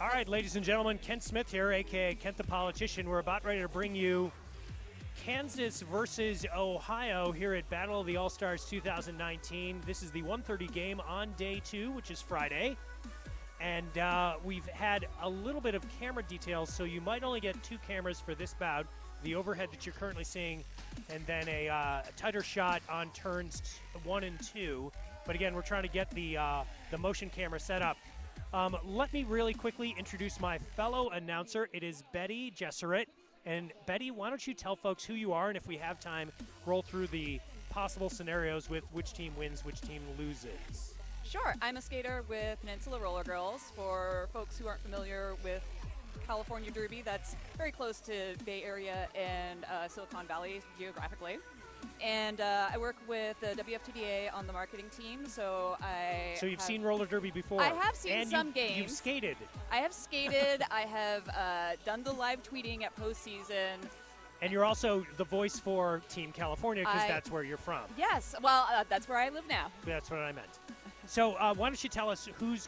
All right, ladies and gentlemen, Kent Smith here, a.k.a. Kent the Politician. We're about ready to bring you Kansas versus Ohio here at Battle of the All-Stars 2019. This is the 1:30 game on day 2, which is Friday. And we've had a little bit of camera details, so you might only get 2 cameras for this bout, the overhead that you're currently seeing, and then a tighter shot on turns 1 and 2. But again, we're trying to get the motion camera set up. Let me really quickly introduce my fellow announcer. It is Betty Jesseret. And Betty, why don't you tell folks who you are, and if we have time, roll through the possible scenarios with which team wins, which team loses. Sure. I'm a skater with Peninsula Roller Girls. For folks who aren't familiar with California Derby, that's very close to Bay Area and Silicon Valley geographically. And I work with the WFTDA on the marketing team, so So you've seen roller derby before? I have seen and some games. You've skated. I have skated. I have done the live tweeting at postseason. And you're also the voice for Team California because that's where you're from. Yes. Well, that's where I live now. That's what I meant. So why don't you tell us who's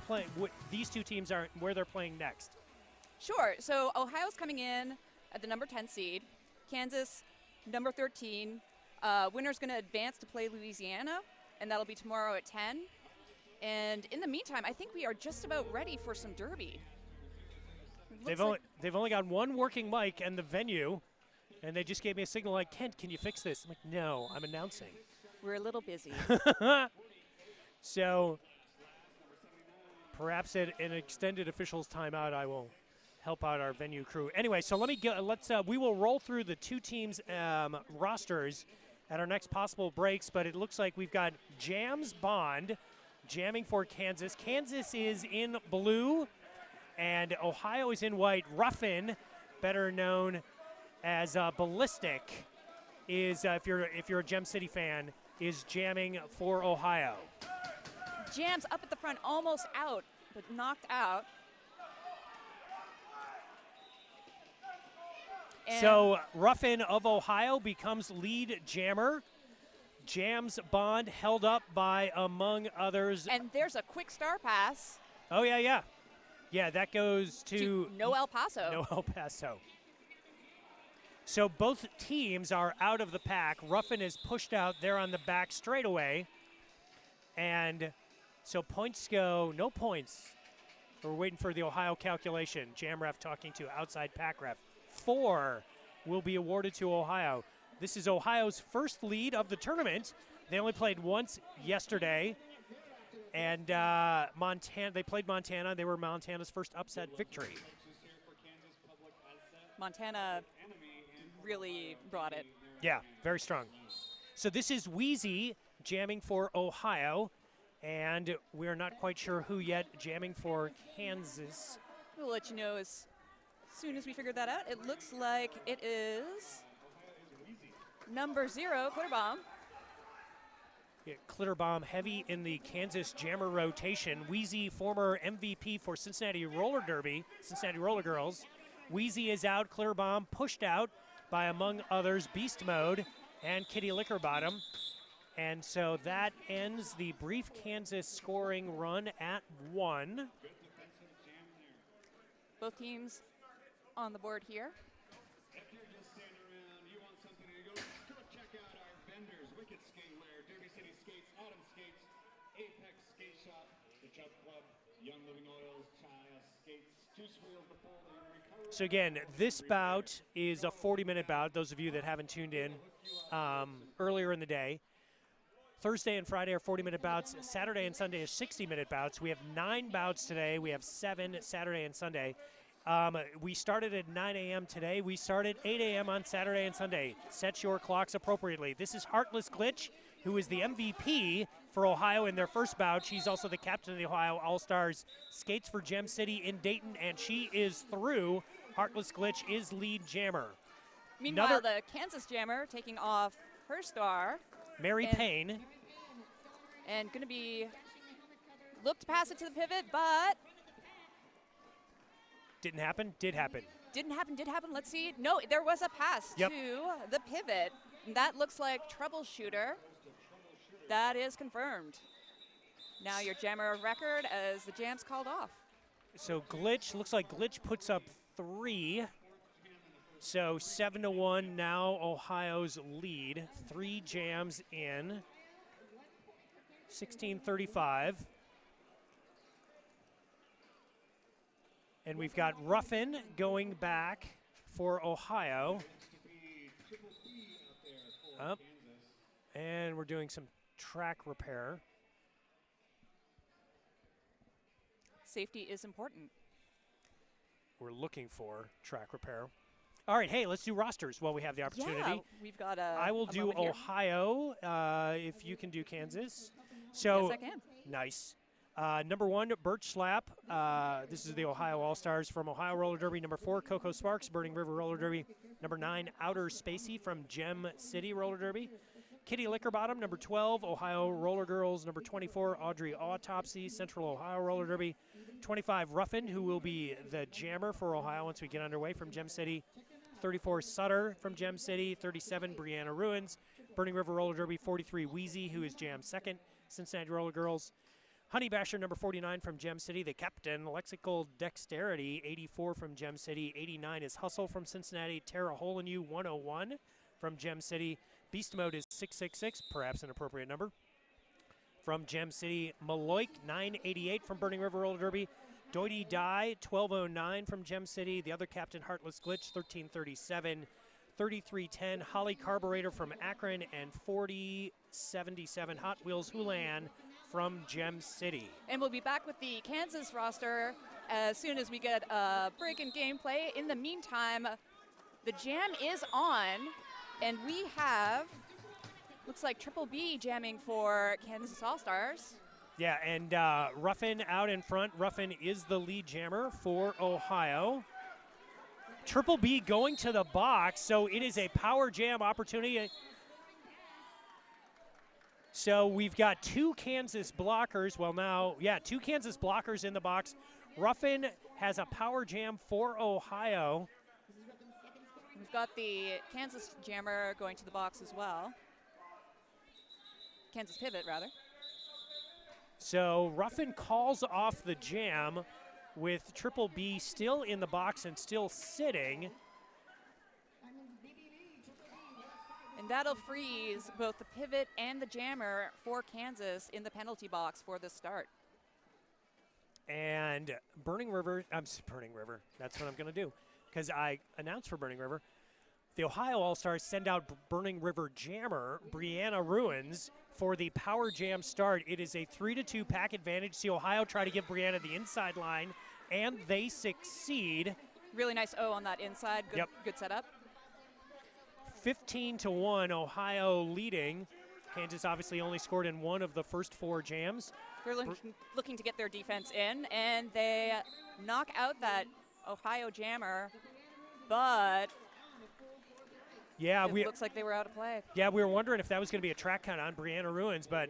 playing? These two teams are where they're playing next. Sure. So Ohio's coming in at the number 10 seed. Kansas, number 13. Winner's going to advance to play Louisiana, and that'll be tomorrow at 10. And in the meantime, I think we are just about ready for some derby. They've only got one working mic and the venue, and they just gave me a signal like, Kent, can you fix this? I'm like, no, I'm announcing. We're a little busy. So perhaps at an extended officials timeout, I will help out our venue crew. Anyway, so we will roll through the two teams' rosters at our next possible breaks, but it looks like we've got Jams Bond jamming for Kansas. Kansas is in blue, and Ohio is in white. Ruffin, better known as Ballistic, is if you're a Gem City fan, is jamming for Ohio. Jams up at the front, almost out, but knocked out. So Ruffin of Ohio becomes lead jammer. Jams Bond held up by, among others. And there's a quick star pass. Oh, yeah. Yeah, that goes to No El Paso. No El Paso. So both teams are out of the pack. Ruffin is pushed out there on the back straightaway. And so points go, no points. We're waiting for the Ohio calculation. Jam ref talking to outside pack ref. 4 will be awarded to Ohio. This is Ohio's first lead of the tournament. They only played once yesterday. And they played Montana. They were Montana's first upset victory. Montana really brought it. Yeah, very strong. So this is Wheezy jamming for Ohio. And we're not quite sure who yet jamming for Kansas. We'll let you know as soon as we figure that out. It looks like it is number 0, Klitterbomb. Yeah, Klitterbomb heavy in the Kansas jammer rotation. Wheezy, former MVP for Cincinnati Roller Derby, Cincinnati Roller Girls. Wheezy is out. Klitterbomb pushed out by, among others, Beast Mode and Kitty Lickerbottom. And so that ends the brief Kansas scoring run at 1. Both teams on the board here. If you're just standing around, you want something to go check out our vendors: Wicked Skatewear, Derby City Skates, Autumn Skates, Apex Skate Shop, the Chubb Club, Young Living Oils, Chaya Skates, Juice Wheels, the Full Recovery. So again, this bout is a 40-minute bout, those of you that haven't tuned in earlier in the day. Thursday and Friday are 40-minute bouts. Saturday and Sunday are 60-minute bouts. We have 9 bouts today. We have 7 Saturday and Sunday. We started at 9 a.m. today. We started 8 a.m. on Saturday and Sunday. Set your clocks appropriately. This is Heartless Glitch, who is the MVP for Ohio in their first bout. She's also the captain of the Ohio All-Stars. Skates for Gem City in Dayton, and she is through. Heartless Glitch is lead jammer. Meanwhile, the Kansas jammer taking off her star. Mary Payne. And going to be looked to pass it to the pivot, but didn't happen. Did happen. Didn't happen. Did happen. Let's see. No, there was a pass to the pivot. And that looks like Troubleshooter. That is confirmed. Now your jammer record as the jam's called off. So Glitch, looks like Glitch puts up 3. So 7-1 now Ohio's lead. 3 jams in. 16:35. And we've got Ruffin going back for Ohio. Up. And we're doing some track repair. Safety is important. We're looking for track repair. All right, hey, let's do rosters while we have the opportunity. Yeah, we've got a. I will a do moment here. Ohio if you can do Kansas. So Yes, I can. nice. Number 1, Birch Slap. This is the Ohio All-Stars from Ohio Roller Derby. Number 4, Coco Sparks, Burning River Roller Derby. Number 9, Outer Spacey from Gem City Roller Derby. Kitty Lickerbottom, number 12, Ohio Roller Girls. Number 24, Audrey Autopsy, Central Ohio Roller Derby. 25, Ruffin, who will be the jammer for Ohio once we get underway from Gem City. 34, Sutter from Gem City. 37, Brianna Ruins, Burning River Roller Derby. 43, Wheezy, who is Jam second, Cincinnati Roller Girls. Honey Basher, number 49 from Gem City, the captain. Lexical Dexterity, 84 from Gem City. 89 is Hustle from Cincinnati. Tara Hole-in-You, 101 from Gem City. Beast Mode is 666, perhaps an appropriate number. From Gem City, Maloik, 988 from Burning River Roller Derby. Doity Die, 1209 from Gem City. The other captain, Heartless Glitch, 1337. 3310, Holly Carburetor from Akron. And 4077, Hot Wheels Houlan from Gem City. And we'll be back with the Kansas roster as soon as we get a break in gameplay. In the meantime, the jam is on, and we have, looks like Triple B jamming for Kansas All-Stars. Yeah, and Ruffin out in front. Ruffin is the lead jammer for Ohio. Triple B going to the box, so it is a power jam opportunity. So we've got 2 Kansas blockers. Well, now, yeah, 2 Kansas blockers in the box. Ruffin has a power jam for Ohio. We've got the Kansas jammer going to the box as well. Kansas pivot, rather. So Ruffin calls off the jam with Triple B still in the box and still sitting. And that'll freeze both the pivot and the jammer for Kansas in the penalty box for the start. And Burning River, that's what I'm going to do, because I announced for Burning River. The Ohio All-Stars send out Burning River jammer, Brianna Ruins, for the power jam start. It is a 3-2 pack advantage. See Ohio try to give Brianna the inside line, and they succeed. Really nice O on that inside. Good, Yep. good setup. 15-1, Ohio leading. Kansas obviously only scored in 1 of the first 4 jams. They're looking to get their defense in, and they knock out that Ohio jammer, but Yeah, it looks like they were out of play. Yeah, we were wondering if that was going to be a track count on Brianna Ruins, but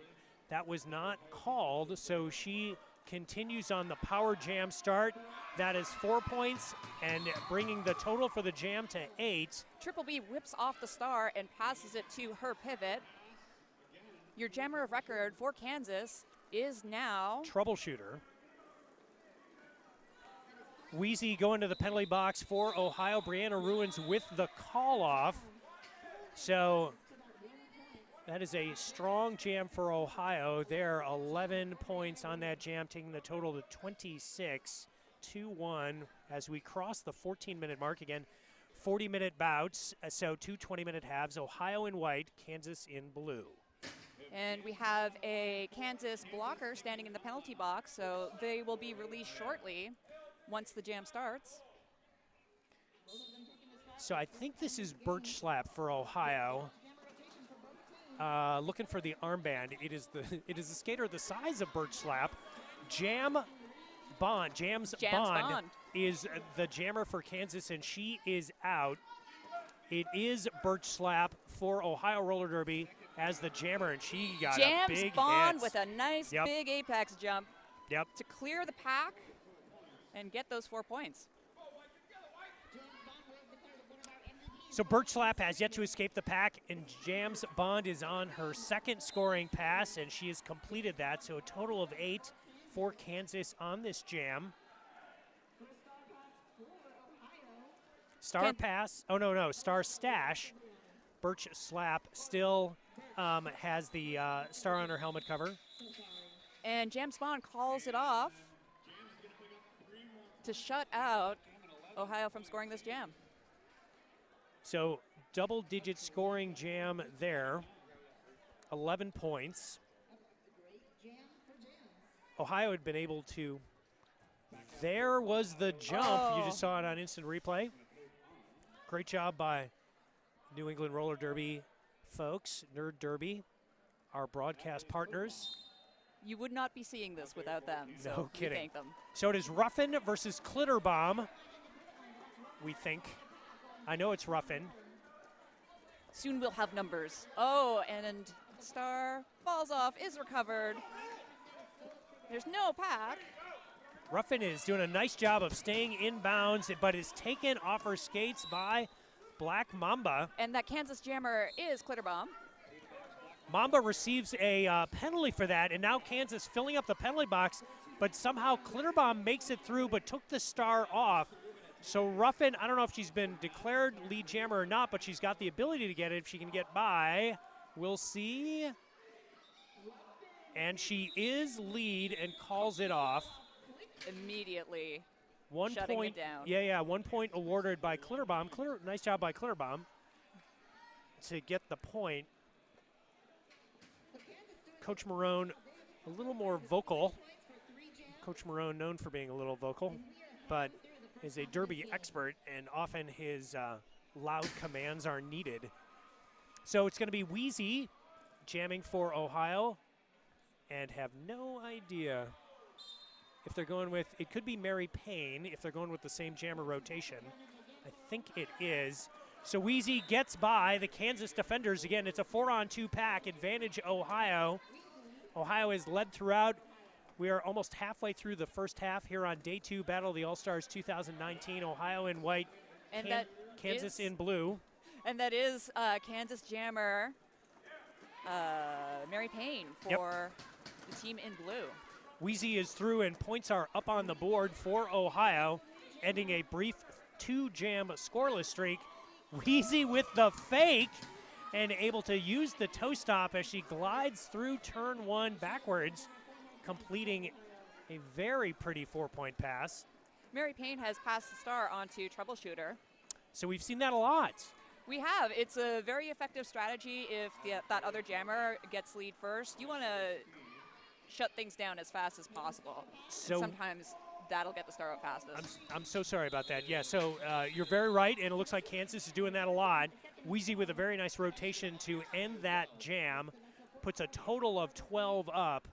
that was not called. So she continues on the power jam start. That is 4 points and bringing the total for the jam to 8. Triple B whips off the star and passes it to her pivot. Your jammer of record for Kansas is now Troubleshooter. Wheezy going to the penalty box for Ohio. Brianna Ruins with the call off. So that is a strong jam for Ohio. They're 11 points on that jam, taking the total to 26, 2-1 as we cross the 14-minute mark again. 40-minute bouts, so 2 20-minute halves. Ohio in white, Kansas in blue. And we have a Kansas blocker standing in the penalty box, so they will be released shortly once the jam starts. So I think this is Birch Slap for Ohio. Looking for the armband. It is a skater the size of Birch Slap. Jams Bond is the jammer for Kansas, and she is out. It is Birch Slap for Ohio Roller Derby as the jammer, and she got a big Jams Bond hit. with a nice big apex jump Yep. to clear the pack and get those 4 points. So Birch Slap has yet to escape the pack, and Jams Bond is on her second scoring pass, and she has completed that. So a total of 8 for Kansas on this jam. Star pass. Oh, no. Star stash. Birch slap still has the star on her helmet cover. And Jam Spawn calls it off to shut out Ohio from scoring this jam. So double-digit scoring jam there. 11 points. Ohio had been able to. There was the jump. Oh. You just saw it on instant replay. Great job by New England Roller Derby folks, Nerd Derby, our broadcast partners. You would not be seeing this without them. So No we kidding. thank them. So it is Ruffin versus Clitterbomb, we think. I know it's Ruffin. Soon we'll have numbers. Oh, and Star falls off, is recovered. There's no pack. Ruffin is doing a nice job of staying in bounds, but is taken off her skates by Black Mamba. And that Kansas jammer is Clitterbomb. Mamba receives a penalty for that, and now Kansas filling up the penalty box, but somehow Clitterbomb makes it through but took the star off. So Ruffin, I don't know if she's been declared lead jammer or not, but she's got the ability to get it if she can get by. We'll see. And she is lead and calls it off. Immediately 1 shutting point, it down. Yeah, 1 point awarded by Clitterbomb. Nice job by Clitterbomb to get the point. Coach Marone a little more vocal. Coach Marone known for being a little vocal, but is a derby expert, and often his loud commands are needed. So it's going to be Wheezy jamming for Ohio, and have no idea if they're going with, it could be Mary Payne if they're going with the same jammer rotation. I think it is. So Wheezy gets by the Kansas defenders. Again, it's a 4-on-2 pack, advantage Ohio. Ohio is led throughout. We are almost halfway through the first half here on Day 2 Battle of the All-Stars 2019. Ohio in white, And Kansas in blue. And that is Kansas jammer Mary Payne for the team in blue. Wheezy is through, and points are up on the board for Ohio, ending a brief 2-jam scoreless streak. Wheezy with the fake and able to use the toe stop as she glides through turn 1 backwards, completing a very pretty 4-point pass. Mary Payne has passed the star onto Troubleshooter. So we've seen that a lot. We have. It's a very effective strategy if that other jammer gets lead first. You want to shut things down as fast as possible. So And sometimes that'll get the star out fastest. I'm so sorry about that. Yeah, so you're very right, and it looks like Kansas is doing that a lot. Wheezy with a very nice rotation to end that jam, puts a total of 12 up.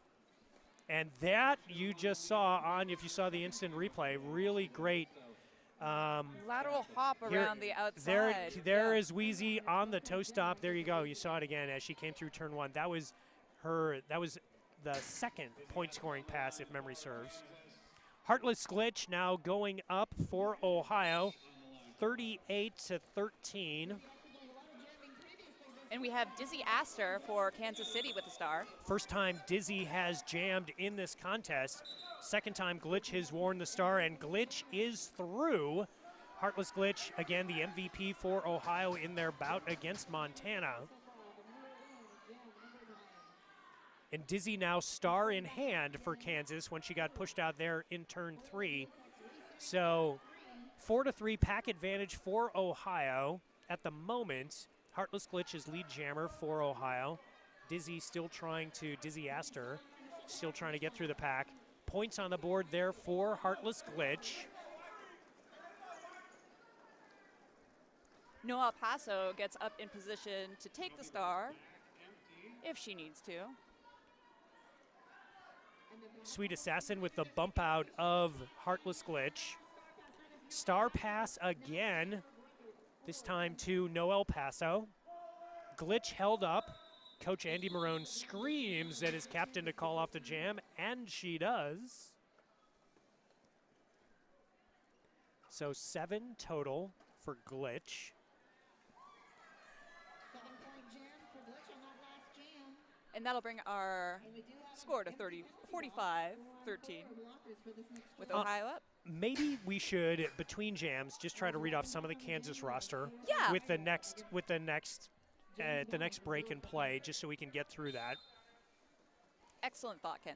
And that you just saw on, if you saw the instant replay, really great. Lateral hop around the outside. There is Wheezy on the toe stop. There you go. You saw it again as she came through turn 1. That was the second point scoring pass, if memory serves. Heartless Glitch now going up for Ohio, 38-13. And we have Dizzy Astor for Kansas City with the star. First time Dizzy has jammed in this contest. Second time Glitch has worn the star, and Glitch is through. Heartless Glitch, again, the MVP for Ohio in their bout against Montana. And Dizzy now star in hand for Kansas when she got pushed out there in turn 3. So 4-3 pack advantage for Ohio at the moment. Heartless Glitch is lead jammer for Ohio. Dizzy Astor still trying to get through the pack. Points on the board there for Heartless Glitch. Noel Paso gets up in position to take the star if she needs to. Sweet Assassin with the bump out of Heartless Glitch. Star pass again, this time to Noel Paso. Glitch held up. Coach Andy Marone screams at his captain to call off the jam, and she does. So 7 total for Glitch. 7-point jam for Glitch on that last jam. And that'll bring our score to 45-13 with Ohio up. Maybe we should, between jams, just try to read off some of the Kansas roster. Yeah. With the next break and play, just so we can get through that. Excellent thought, Ken.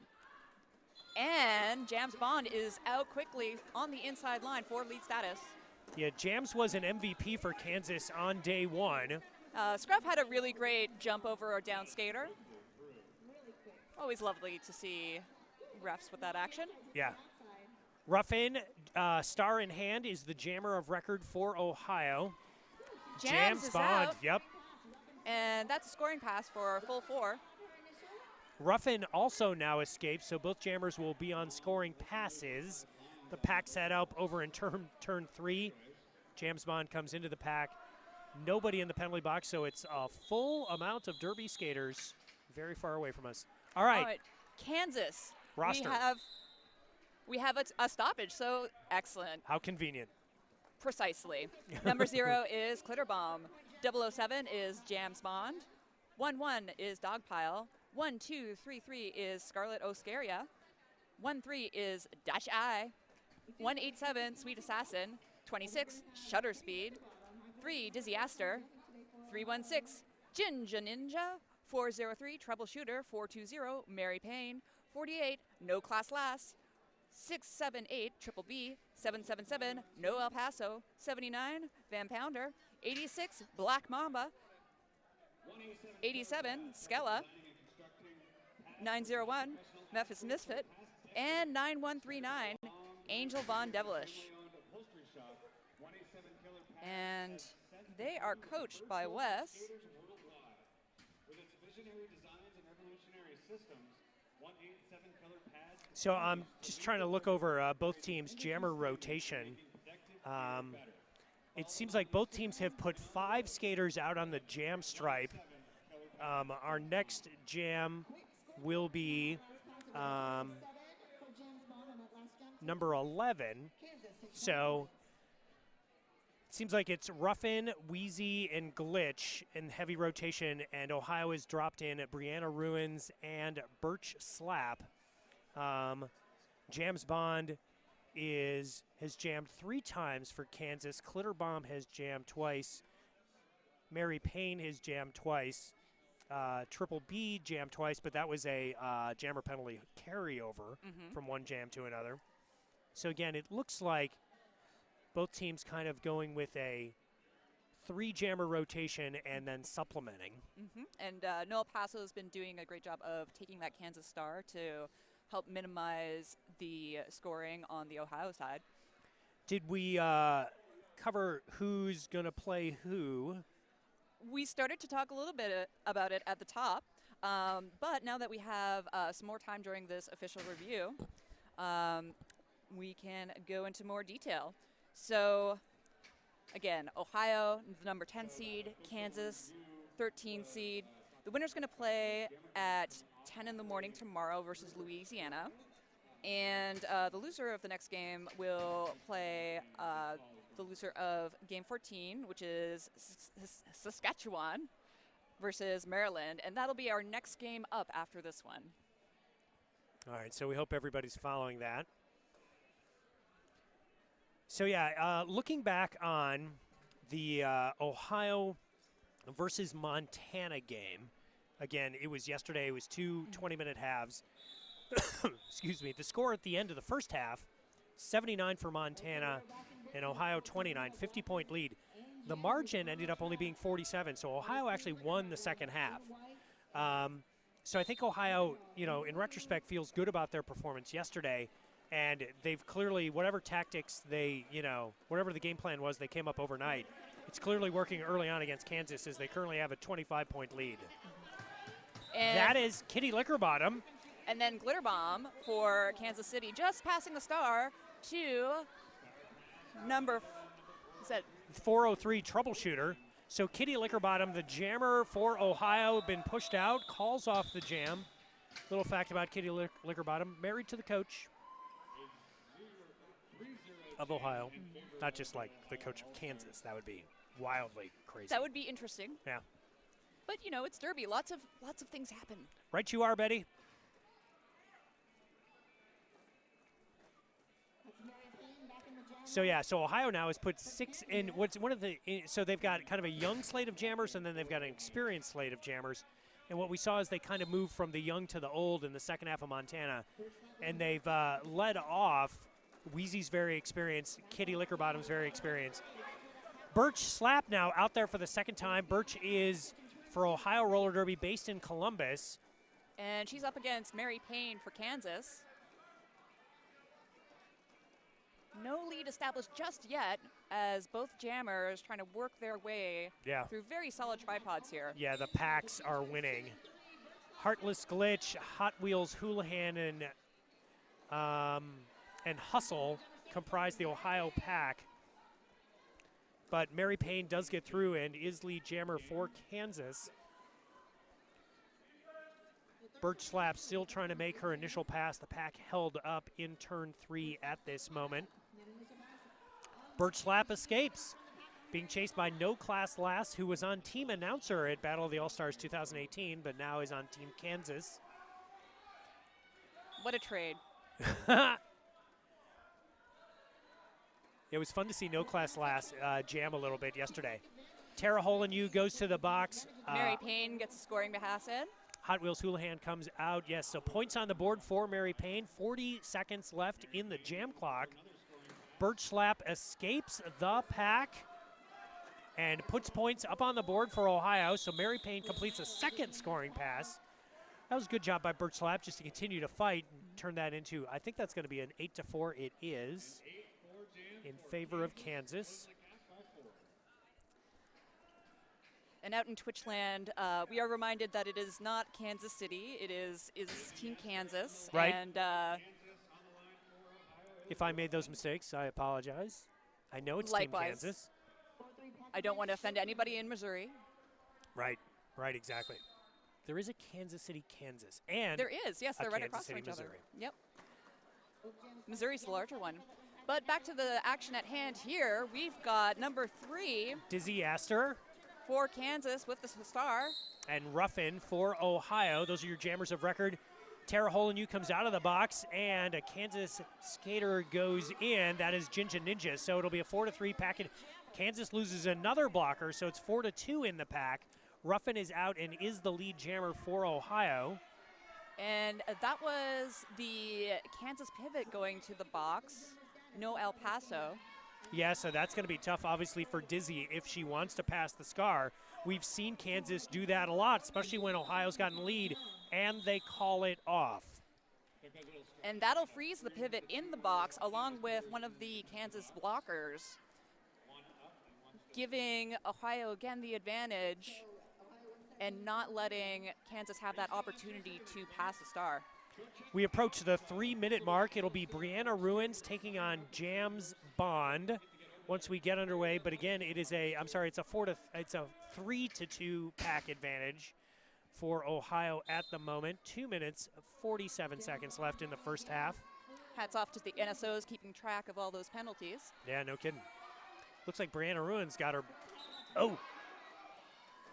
And Jams Bond is out quickly on the inside line for lead status. Yeah, Jams was an MVP for Kansas on day one. Scruff had a really great jump over a down skater. Always lovely to see refs with that action. Yeah. Ruffin, star in hand, is the jammer of record for Ohio. Jams is Bond, out. yep. And that's a scoring pass for a full 4. Ruffin also now escapes, so both jammers will be on scoring passes. The pack set up over in turn 3. Jams Bond comes into the pack. Nobody in the penalty box, so it's a full amount of Derby skaters very far away from us. All right. All right. Kansas. Roster. We have a stoppage, so excellent. How convenient. Precisely. Number 0 is Clitterbomb. 007 is Jams Bond. 11 is Dogpile. 1233 is Scarlet Oscaria. 13 is Dash Eye. 187 Sweet Assassin. 26 Shutter Speed. 3 Dizzy Aster. 316 Jinja Ninja. 403 Troubleshooter. 420 Mary Payne. 48 No Class Last. 678 Triple B. 777 No El Paso. 79 Van Pounder. 86 Black Mamba. 87 Skella. 901 Memphis Misfit. And 9139 Angel Von Devilish. And they are coached by Wes. So I'm just trying to look over both teams' jammer rotation. It seems like both teams have put 5 skaters out on the jam stripe. Our next jam will be number 11. So it seems like it's Ruffin, Wheezy, and Glitch in heavy rotation, and Ohio has dropped in Brianna Ruins and Birch Slap. Jams Bond has jammed 3 times for Kansas. Clitterbomb has jammed twice. Mary Payne has jammed twice. Triple B jammed twice, but that was a jammer penalty carryover from one jam to another. So again, it looks like both teams kind of going with a 3 jammer rotation and then supplementing. And Noel Paso has been doing a great job of taking that Kansas star to help minimize the scoring on the Ohio side. Did we cover who's going to play who? We started to talk a little bit about it at the top, but now that we have some more time during this official review, we can go into more detail. So, again, Ohio, the number 10 seed, Kansas, 13 seed. The winner's going to play at 10 in the morning tomorrow versus Louisiana. And the loser of the next game will play the loser of game 14, which is Saskatchewan versus Maryland. And that'll be our next game up after this one. All right, so we hope everybody's following that. So, yeah, looking back on the Ohio versus Montana game, again, it was yesterday. It was 2 20-minute halves. Excuse me. The score at the end of the first half, 79 for Montana and Ohio 29, 50-point lead. The margin ended up only being 47, so Ohio actually won the second half. So I think Ohio, in retrospect, feels good about their performance yesterday. And they've clearly, whatever tactics they, whatever the game plan was, they came up overnight. It's clearly working early on against Kansas as they currently have a 25-point lead. And that is Kitty Lickerbottom. And then Glitterbomb for Kansas City, just passing the star to number 403 Troubleshooter. So Kitty Lickerbottom, the jammer for Ohio, been pushed out, calls off the jam. Little fact about Kitty Lickerbottom, married to the coach of Ohio, not just like the coach of Kansas. That would be wildly crazy. That would be interesting. Yeah. But it's Derby. Lots of things happen. Right you are, Betty. So yeah, so Ohio now has put 6 in. What's one of the? So they've got kind of a young slate of jammers, and then they've got an experienced slate of jammers. And what we saw is they kind of moved from the young to the old in the second half of Montana, and they've led off. Wheezy's very experienced. Kitty Lickerbottom's very experienced. Birch Slap now out there for the second time. Birch is for Ohio Roller Derby, based in Columbus. And she's up against Mary Payne for Kansas. No lead established just yet, as both jammers trying to work their way through very solid tripods here. Yeah, the packs are winning. Heartless Glitch, Hot Wheels Houlihan, and Hustle comprise the Ohio pack. But Mary Payne does get through and is lead jammer for Kansas. Birch Slap still trying to make her initial pass. The pack held up in turn 3 at this moment. Birch Slap escapes, being chased by No Class Last, who was on team announcer at Battle of the All-Stars 2018, but now is on Team Kansas. What a trade. It was fun to see No Class Last jam a little bit yesterday. Tara Holinu goes to the box. Mary Payne gets a scoring pass in. Hot Wheels Houlihan comes out. Yes, so points on the board for Mary Payne. 40 seconds left in the jam clock. Birch Slap escapes the pack and puts points up on the board for Ohio. So Mary Payne completes a second scoring pass. That was a good job by Birch Slap just to continue to fight and turn that into, I think that's going to be an 8-4. It is in favor of Kansas. And out in Twitchland, we are reminded that it is not Kansas City. It is Team Kansas. Right. And if I made those mistakes, I apologize. I know it's likewise. Team Kansas. I don't want to offend anybody in Missouri. Right, exactly. There is a Kansas City, Kansas. And there is, yes, they're right Kansas across City, from each other. Missouri. Yep. Missouri's the larger one. But back to the action at hand here. We've got number 3 Dizzy Astor for Kansas with the star. and Ruffin for Ohio. Those are your jammers of record. Tara Holinu comes out of the box, and a Kansas skater goes in. That is Jinja Ninja. So it'll be a 4-3 packet. Kansas loses another blocker, so it's 4-2 in the pack. Ruffin is out and is the lead jammer for Ohio. And that was the Kansas pivot going to the box. No El Paso. Yeah, so that's going to be tough, obviously, for Dizzy if she wants to pass the scar. We've seen Kansas do that a lot, especially when Ohio's gotten lead, and they call it off. And that'll freeze the pivot in the box along with one of the Kansas blockers, giving Ohio again the advantage and not letting Kansas have that opportunity to pass the star. We approach the 3-minute mark. It'll be Brianna Ruins taking on Jams Bond once we get underway. But again, it's a 3-2 pack advantage for Ohio at the moment. 2 minutes, 47 seconds left in the first half. Hats off to the NSOs keeping track of all those penalties. Yeah, no kidding. Looks like Brianna Ruins got her. Oh.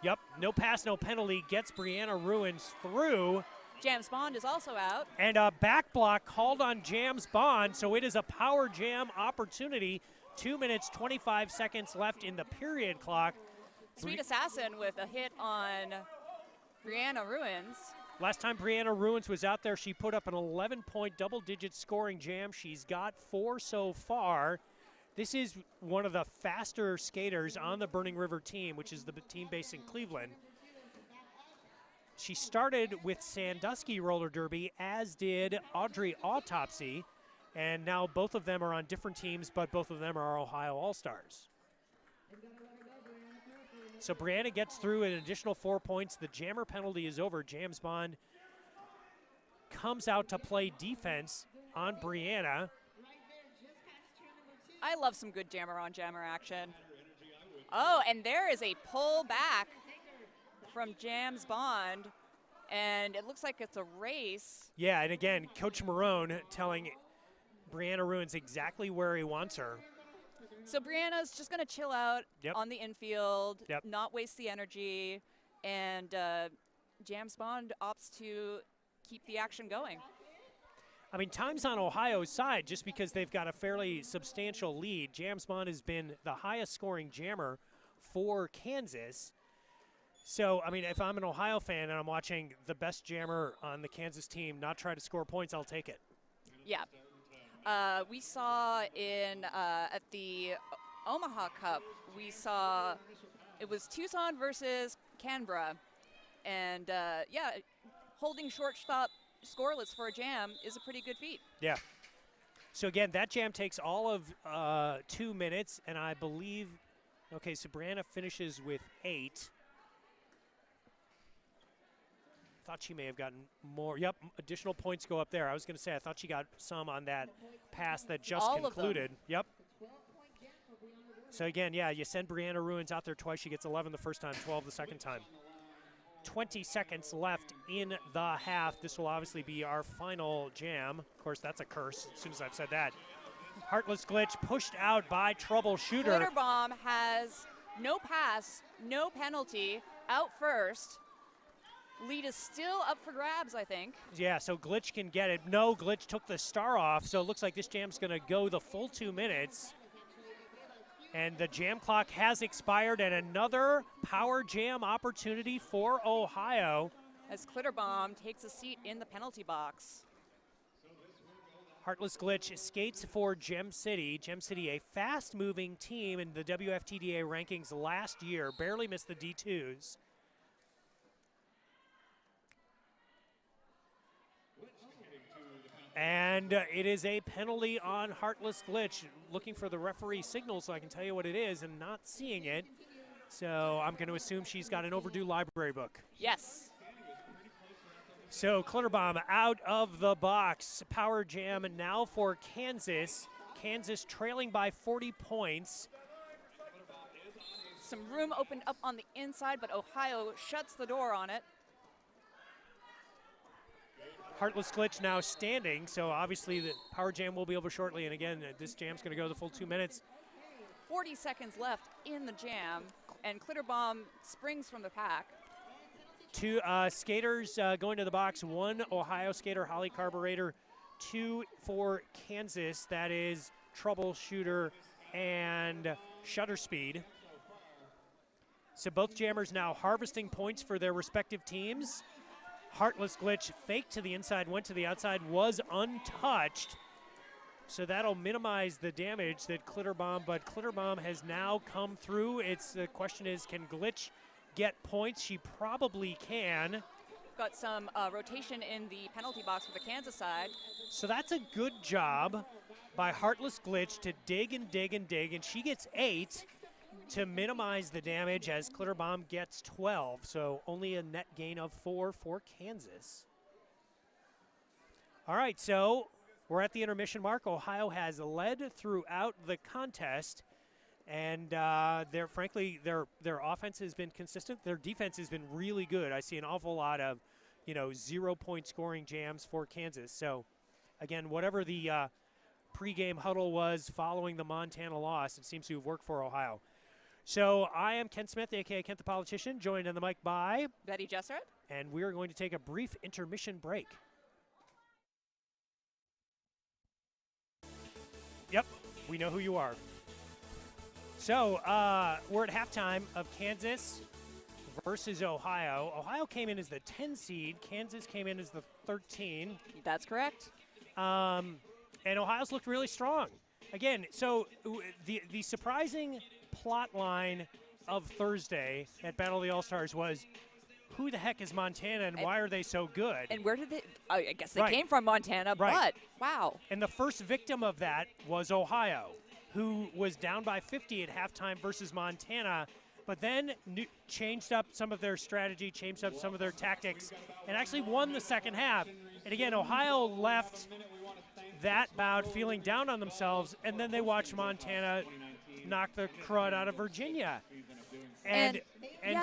Yep, no pass, no penalty. Gets Brianna Ruins through. Jams Bond is also out. And a back block called on Jams Bond, so it is a power jam opportunity. 2 minutes, 25 seconds left in the period clock. Sweet Assassin with a hit on Brianna Ruins. Last time Brianna Ruins was out there, she put up an 11-point double-digit scoring jam. She's got 4 so far. This is one of the faster skaters on the Burning River team, which is the team based in Cleveland. She started with Sandusky Roller Derby, as did Audrey Autopsy, and now both of them are on different teams, but both of them are Ohio All-Stars. So Brianna gets through an additional 4 points. The jammer penalty is over. Jams Bond comes out to play defense on Brianna. I love some good jammer on jammer action. Oh, and there is a pull back from Jams Bond, and it looks like it's a race. Yeah, and again, Coach Marone telling Brianna Ruins exactly where he wants her. So Brianna's just going to chill out on the infield, not waste the energy, and Jams Bond opts to keep the action going. I mean, time's on Ohio's side just because they've got a fairly substantial lead. Jamsmon has been the highest scoring jammer for Kansas. So, I mean, if I'm an Ohio fan and I'm watching the best jammer on the Kansas team not try to score points, I'll take it. Yeah. We saw at the Omaha Cup, we saw it was Tucson versus Canberra. And, holding shortstop scoreless for a jam is a pretty good feat. Yeah. So, again, that jam takes all of 2 minutes, and I believe, okay, so Brianna finishes with 8. Thought she may have gotten more. Yep, additional points go up there. I was going to say I thought she got some on that pass that just All concluded. of them. Yep. So again, yeah, you send Brianna Ruins out there twice. She gets 11 the first time, 12 the second time. 20 seconds left in the half. This will obviously be our final jam. Of course, that's a curse as soon as I've said that. Heartless Glitch pushed out by Troubleshooter. Glitter Bomb has no pass, no penalty, out first. Lead is still up for grabs, I think. Yeah, so Glitch can get it. No, Glitch took the star off, so it looks like this jam's going to go the full 2 minutes. And the jam clock has expired, and another power jam opportunity for Ohio. As Glitter Bomb takes a seat in the penalty box. Heartless Glitch skates for Gem City. Gem City, a fast-moving team in the WFTDA rankings last year, barely missed the D2s. And it is a penalty on Heartless Glitch. Looking for the referee signal so I can tell you what it is and not seeing it. So I'm going to assume she's got an overdue library book. Yes. So Clitterbomb out of the box. Power jam now for Kansas. Kansas trailing by 40 points. Some room opened up on the inside, but Ohio shuts the door on it. Heartless Glitch now standing, so obviously the power jam will be over shortly. And again, this jam's going to go the full 2 minutes. 40 seconds left in the jam, and Glitter Bomb springs from the pack. 2 skaters going to the box. 1 Ohio skater, Holly Carburetor. 2 for Kansas, that is Troubleshooter and Shutter Speed. So both jammers now harvesting points for their respective teams. Heartless Glitch faked to the inside, went to the outside, was untouched. So that'll minimize the damage that Clitterbomb, but Clitterbomb has now come through. The question is, can Glitch get points? She probably can. Got some rotation in the penalty box for the Kansas side. So that's a good job by Heartless Glitch to dig and dig and dig, and she gets 8 to minimize the damage as Clitterbomb gets 12. So only a net gain of 4 for Kansas. All right, so we're at the intermission mark. Ohio has led throughout the contest, and frankly, their offense has been consistent. Their defense has been really good. I see an awful lot of, 0-point scoring jams for Kansas. So, again, whatever the pregame huddle was following the Montana loss, it seems to have worked for Ohio. So I am Ken Smith, a.k.a. Kent the Politician, joined on the mic by Betty Jessup. And we're going to take a brief intermission break. Yep, we know who you are. So we're at halftime of Kansas versus Ohio. Ohio came in as the 10 seed. Kansas came in as the 13. That's correct. And Ohio's looked really strong. Again, so the surprising plot line of Thursday at Battle of the All-Stars was, who the heck is Montana and why are they so good? And where did they, I guess they Right. came from Montana, Right. but wow. And the first victim of that was Ohio, who was down by 50 at halftime versus Montana, but then changed up some of their strategy, changed up some of their tactics, and actually won the second half. And again, Ohio left that bout feeling down on themselves, and then they watched Montana knock the crud out of Virginia. And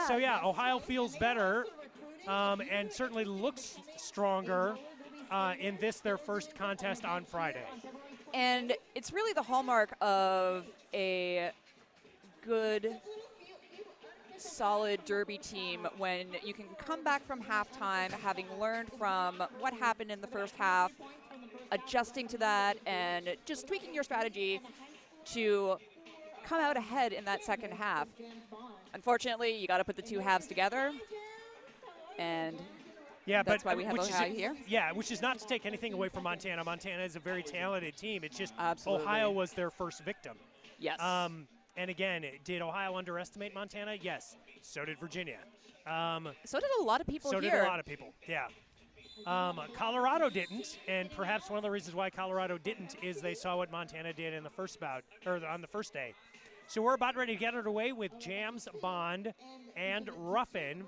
so, Ohio feels better and certainly looks stronger in their first contest on Friday. And it's really the hallmark of a good, solid Derby team when you can come back from halftime having learned from what happened in the first half, adjusting to that and just tweaking your strategy to come out ahead in that second half. Unfortunately, you got to put the two halves together, and Yeah, that's why we have which is- Ohio here. Yeah, which is not to take anything away from Montana. Montana is a very talented team. It's just Absolutely. Ohio was their first victim. Yes. And again, did Ohio underestimate Montana? Yes. So did Virginia. So did a lot of people So here. did a lot of people. Yeah. Colorado didn't, and perhaps one of the reasons why Colorado didn't is they saw what Montana did in the first bout, or on the first day. So we're about ready to get underway with Jams, Bond, and Ruffin.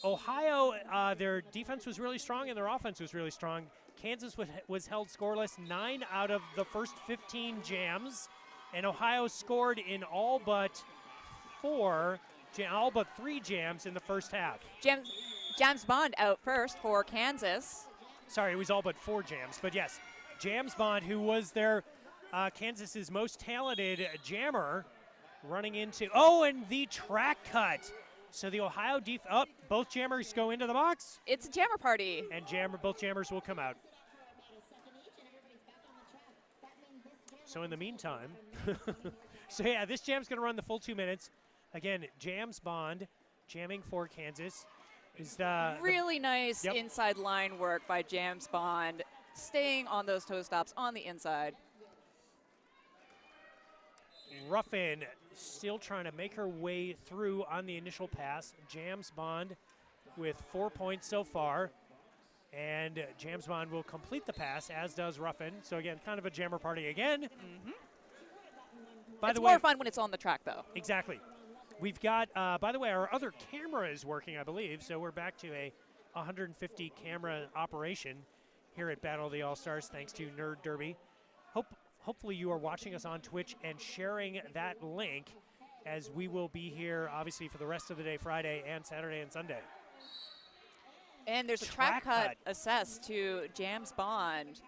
Ohio, their defense was really strong and their offense was really strong. Kansas was held scoreless 9 out of the first 15 jams, and Ohio scored in all but 3 jams in the first half. Jams Bond out first for Kansas. Sorry, it was all but 4 jams, but yes, Jams Bond, who was their Kansas's most talented jammer, running into and the track cut. So the Ohio both jammers go into the box, It's a jammer party. and both jammers will come out. So in the meantime, this jam's going to run the full 2 minutes. Again, Jams Bond jamming for Kansas is Really nice Yep. inside line work by Jams Bond, staying on those toe stops on the inside. Ruffin still trying to make her way through on the initial pass. Jams Bond with 4 points so far. And Jams Bond will complete the pass, as does Ruffin. So again, kind of a jammer party again. By It's the way, more fun when it's on the track, though. exactly. We've got, by the way, our other camera is working, I believe. So we're back to a 150 camera operation here at Battle of the All-Stars, thanks to Nerd Derby. Hopefully you are watching us on Twitch and sharing that link, as we will be here, obviously, for the rest of the day, Friday and Saturday and Sunday. And there's a track cut assessed to Jams Bond.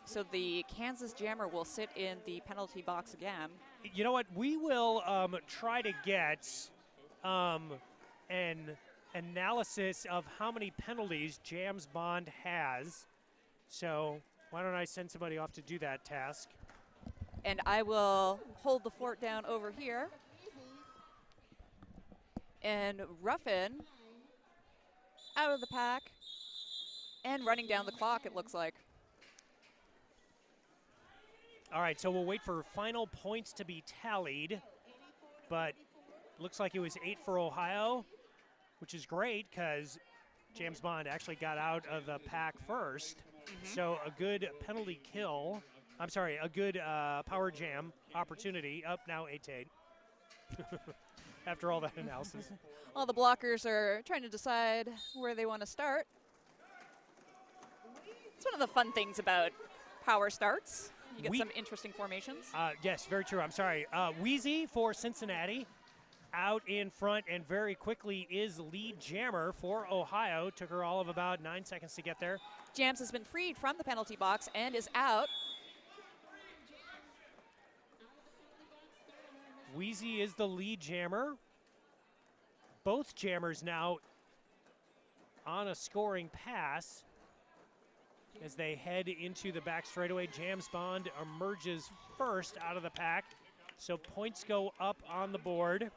So the Kansas jammer will sit in the penalty box again. You know what? We will try to get an analysis of how many penalties Jams Bond has. So why don't I send somebody off to do that task? And I will hold the fort down over here. And Ruffin out of the pack and running down the clock, it looks like. All right, so we'll wait for final points to be tallied. But looks like it was 8 for Ohio, which is great because Jams Bond actually got out of the pack first. So a good penalty kill. I'm sorry, a good power jam opportunity. Up now 8-8. After all that analysis. All the blockers are trying to decide where they want to start. It's one of the fun things about power starts. You get some interesting formations. Yes, very true. I'm sorry. Wheezy for Cincinnati out in front and very quickly is lead jammer for Ohio. Took her all of about 9 seconds to get there. Jams has been freed from the penalty box and is out. Wheezy is the lead jammer. Both jammers now on a scoring pass as they head into the back straightaway. Jams Bond emerges first out of the pack, so points go up on the board.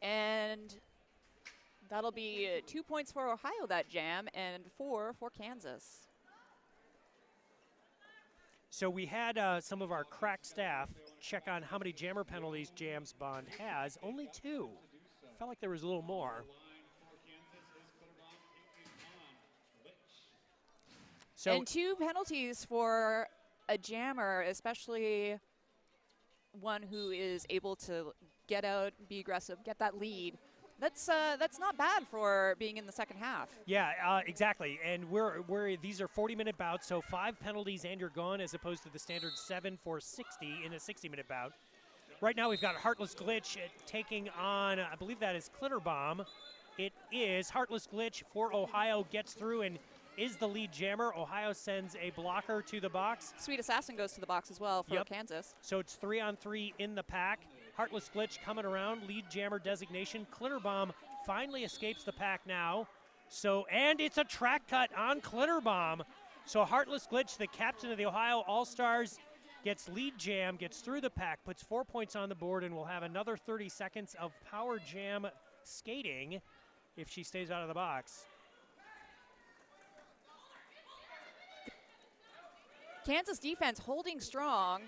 And that'll be 2 points for Ohio, that jam, and 4 for Kansas. So we had some of our crack staff check on how many jammer penalties Jams Bond has. Only 2. Felt like there was a little more. So And 2 penalties for a jammer, especially one who is able to get out, be aggressive, get that lead. That's not bad for being in the second half. yeah, exactly. And these are 40-minute bouts, so 5 penalties and you're gone, as opposed to the standard 7 for 60 in a 60-minute bout. Right now we've got Heartless Glitch taking on, I believe that is Clitter Bomb. It is Heartless Glitch for Ohio, gets through and is the lead jammer. Ohio sends a blocker to the box. Sweet Assassin goes to the box as well for Yep. Kansas. So it's 3-on-3 in the pack. Heartless Glitch coming around, lead jammer designation. Clitter Bomb finally escapes the pack now. So, and it's a track cut on Klitterbomb. So Heartless Glitch, the captain of the Ohio All-Stars, gets lead jam, gets through the pack, puts 4 points on the board, and will have another 30 seconds of power jam skating if she stays out of the box. Kansas defense holding strong.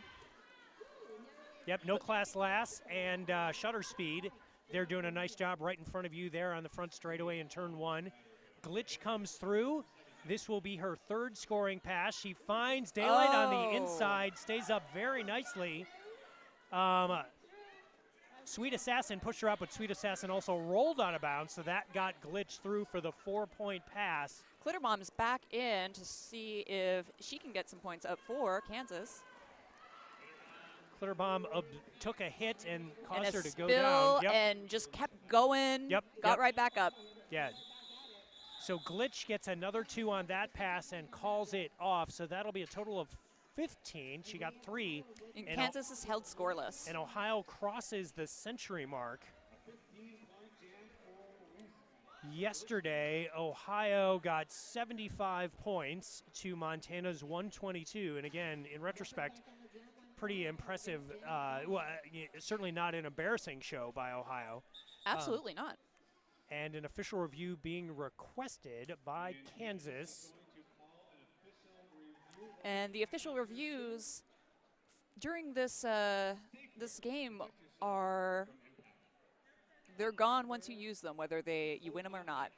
Yep, no class last and shutter speed. They're doing a nice job right in front of you there on the front straightaway in turn 1. Glitch comes through. This will be her 3rd scoring pass. She finds daylight on the inside, stays up very nicely. Sweet Assassin pushed her up, but Sweet Assassin also rolled out of bounds, so that got Glitch through for the 4-point pass. Klitterbomb's back in to see if she can get some points up for Kansas. Klitterbomb took a hit and caused And her a to go spill down. Yep. and just kept going. Yep, Got yep. right back up. Yeah. So Glitch gets another 2 on that pass and calls it off. So that'll be a total of 15. She got 3. And And Kansas is held scoreless. And Ohio crosses the century mark. Yesterday, Ohio got 75 points to Montana's 122. And again, in retrospect, pretty impressive. Certainly not an embarrassing show by Ohio. Absolutely not. And an official review being requested by Kansas. And the official reviews during this this game they're gone once you use them, whether you win them or not.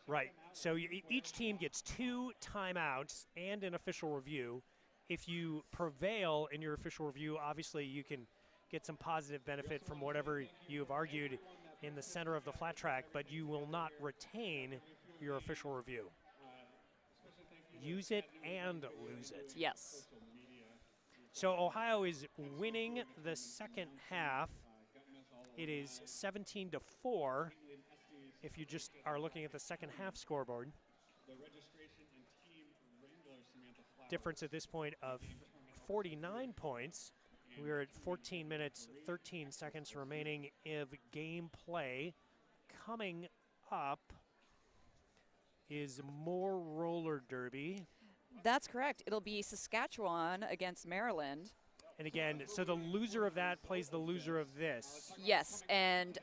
Right. So each team gets 2 timeouts and an official review. If you prevail in your official review, obviously you can get some positive benefit from whatever you have argued in the center of the flat track, but you will not retain your official review. Use it and lose it. Yes. So Ohio is winning the second half. It is 17-4 if you just are looking at the second half scoreboard. Difference at this point of 49 points. We're at 14 minutes, 13 seconds remaining of game play. Coming up is more roller derby. That's correct. It'll be Saskatchewan against Maryland. And again, so the loser of that plays the loser of this. Yes, and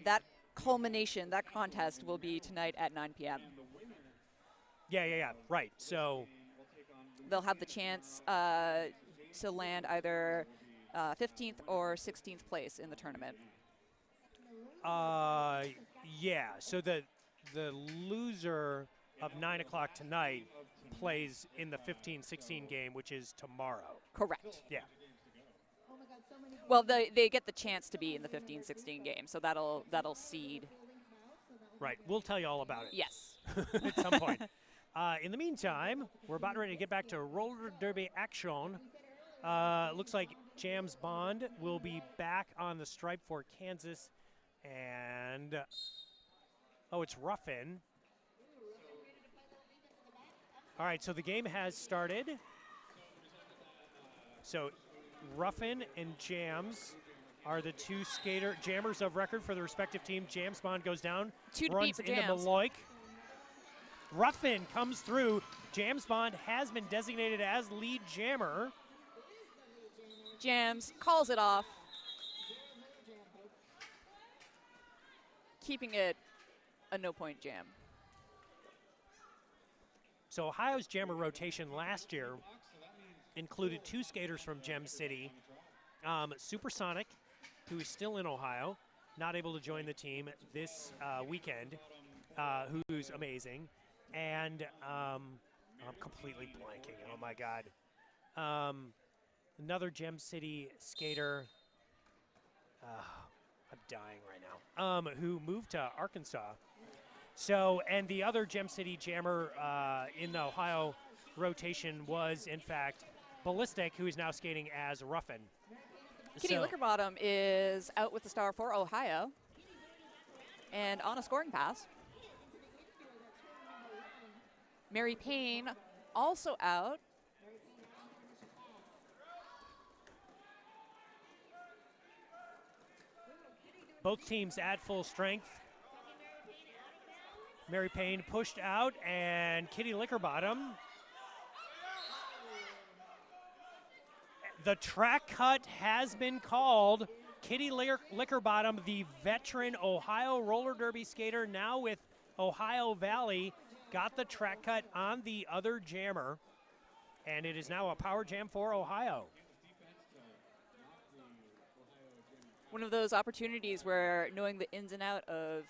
that culmination, that contest will be tonight at 9 p.m. Yeah, right. So they'll have the chance to land either 15th or 16th place in the tournament. yeah. So the loser of 9 o'clock tonight plays in the 15-16 game, which is tomorrow. Correct. Yeah. Well, they get the chance to be in the 15-16 game, so that'll seed. Right. We'll tell you all about it. Yes. At some point. In the meantime, we're about ready to get back to roller derby action. Looks like James Bond will be back on the stripe for Kansas. And, it's Ruffin. All right, so the game has started. So Ruffin and Jams are the 2 jammers of record for the respective team. James Bond goes down, 2 to runs beat for into Jams. Maloik. Ruffin comes through. James Bond has been designated as lead jammer. Jams calls it off, keeping it a no-point jam. So Ohio's jammer rotation last year included 2 skaters from Gem City. Supersonic, who is still in Ohio, not able to join the team this weekend, who's amazing. And I'm completely blanking. Oh, my God. Another Gem City skater. I'm dying right now. Who moved to Arkansas. So, and the other Gem City jammer in the Ohio rotation was, in fact, Ballistic, who is now skating as Ruffin. Kitty Lickerbottom is out with the star for Ohio and on a scoring pass. Mary Payne also out. Both teams at full strength. Mary Payne pushed out, and Kitty Lickerbottom. The track cut has been called. Kitty Lickerbottom, the veteran Ohio roller derby skater, now with Ohio Valley, got the track cut on the other jammer, and it is now a power jam for Ohio. One of those opportunities where knowing the ins and out of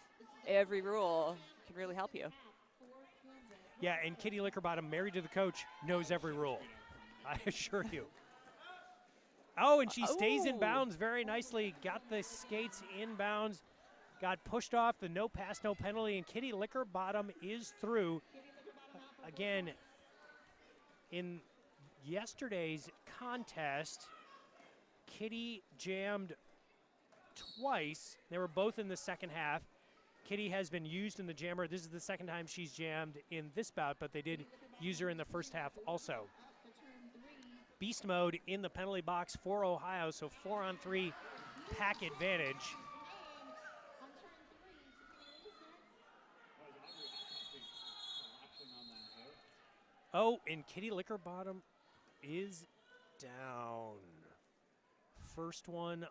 every rule can really help you. Yeah, and Kitty Lickerbottom, married to the coach, knows every rule. I assure you. Oh, and she stays in bounds very nicely. Got the skates in bounds. Got pushed off the no pass, no penalty, and Kitty Lickerbottom is through. Again, in yesterday's contest, Kitty jammed twice. They were both in the second half. Kitty has been used in the jammer. This is the second time she's jammed in this bout, but they did use her in the first half also. Beast mode in the penalty box for Ohio, so 4-on-3 pack advantage. Oh, and Kitty Lickerbottom is down. First one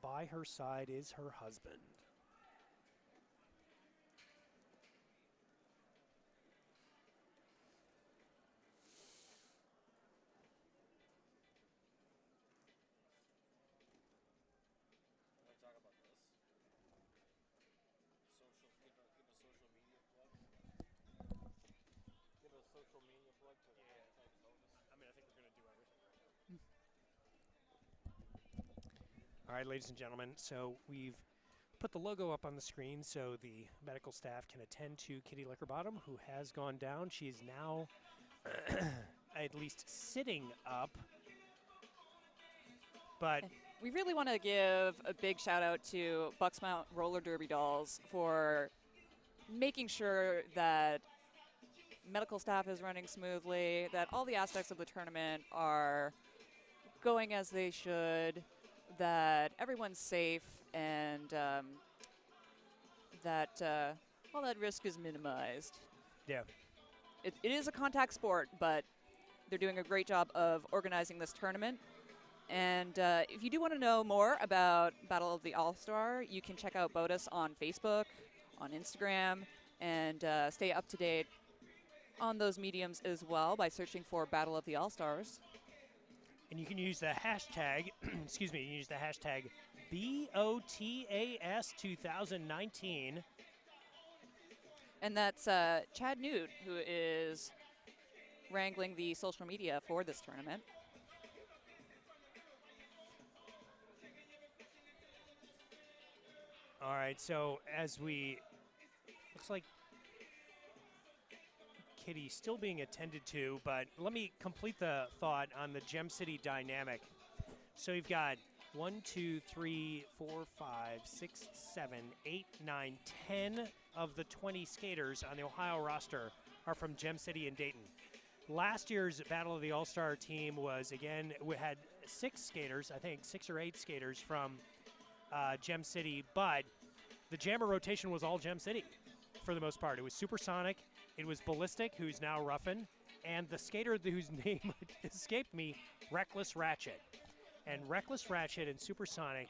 by her side is her husband. All right, ladies and gentlemen, so we've put the logo up on the screen so the medical staff can attend to Kitty Lickerbottom, who has gone down. She is now at least sitting up. But we really want to give a big shout out to Bucksmount Roller Derby Dolls for making sure that medical staff is running smoothly, that all the aspects of the tournament are going as they should, that everyone's safe, and that all that risk is minimized. yeah, It is a contact sport, but they're doing a great job of organizing this tournament. And if you do want to know more about Battle of the All-Star, you can check out BOTUS on Facebook, on Instagram, and stay up to date on those mediums as well by searching for Battle of the All-Stars. and you can use the hashtag, excuse me, you can use the hashtag BOTAS 2019. And that's Chad Newt, who is wrangling the social media for this tournament. All right, so as looks like Kitty still being attended to, but let me complete the thought on the Gem City dynamic. So you've got 1, 2, 3, 4, 5, 6, 7, 8, 9, 10 of the 20 skaters on the Ohio roster are from Gem City and Dayton. Last year's Battle of the All-Star team was, again, we had 6 skaters, I think 6 or 8 skaters from Gem City, but the jammer rotation was all Gem City for the most part. It was Supersonic, it was Ballistic, who's now Ruffin, and the skater whose name escaped me, Reckless Ratchet. And Reckless Ratchet and Supersonic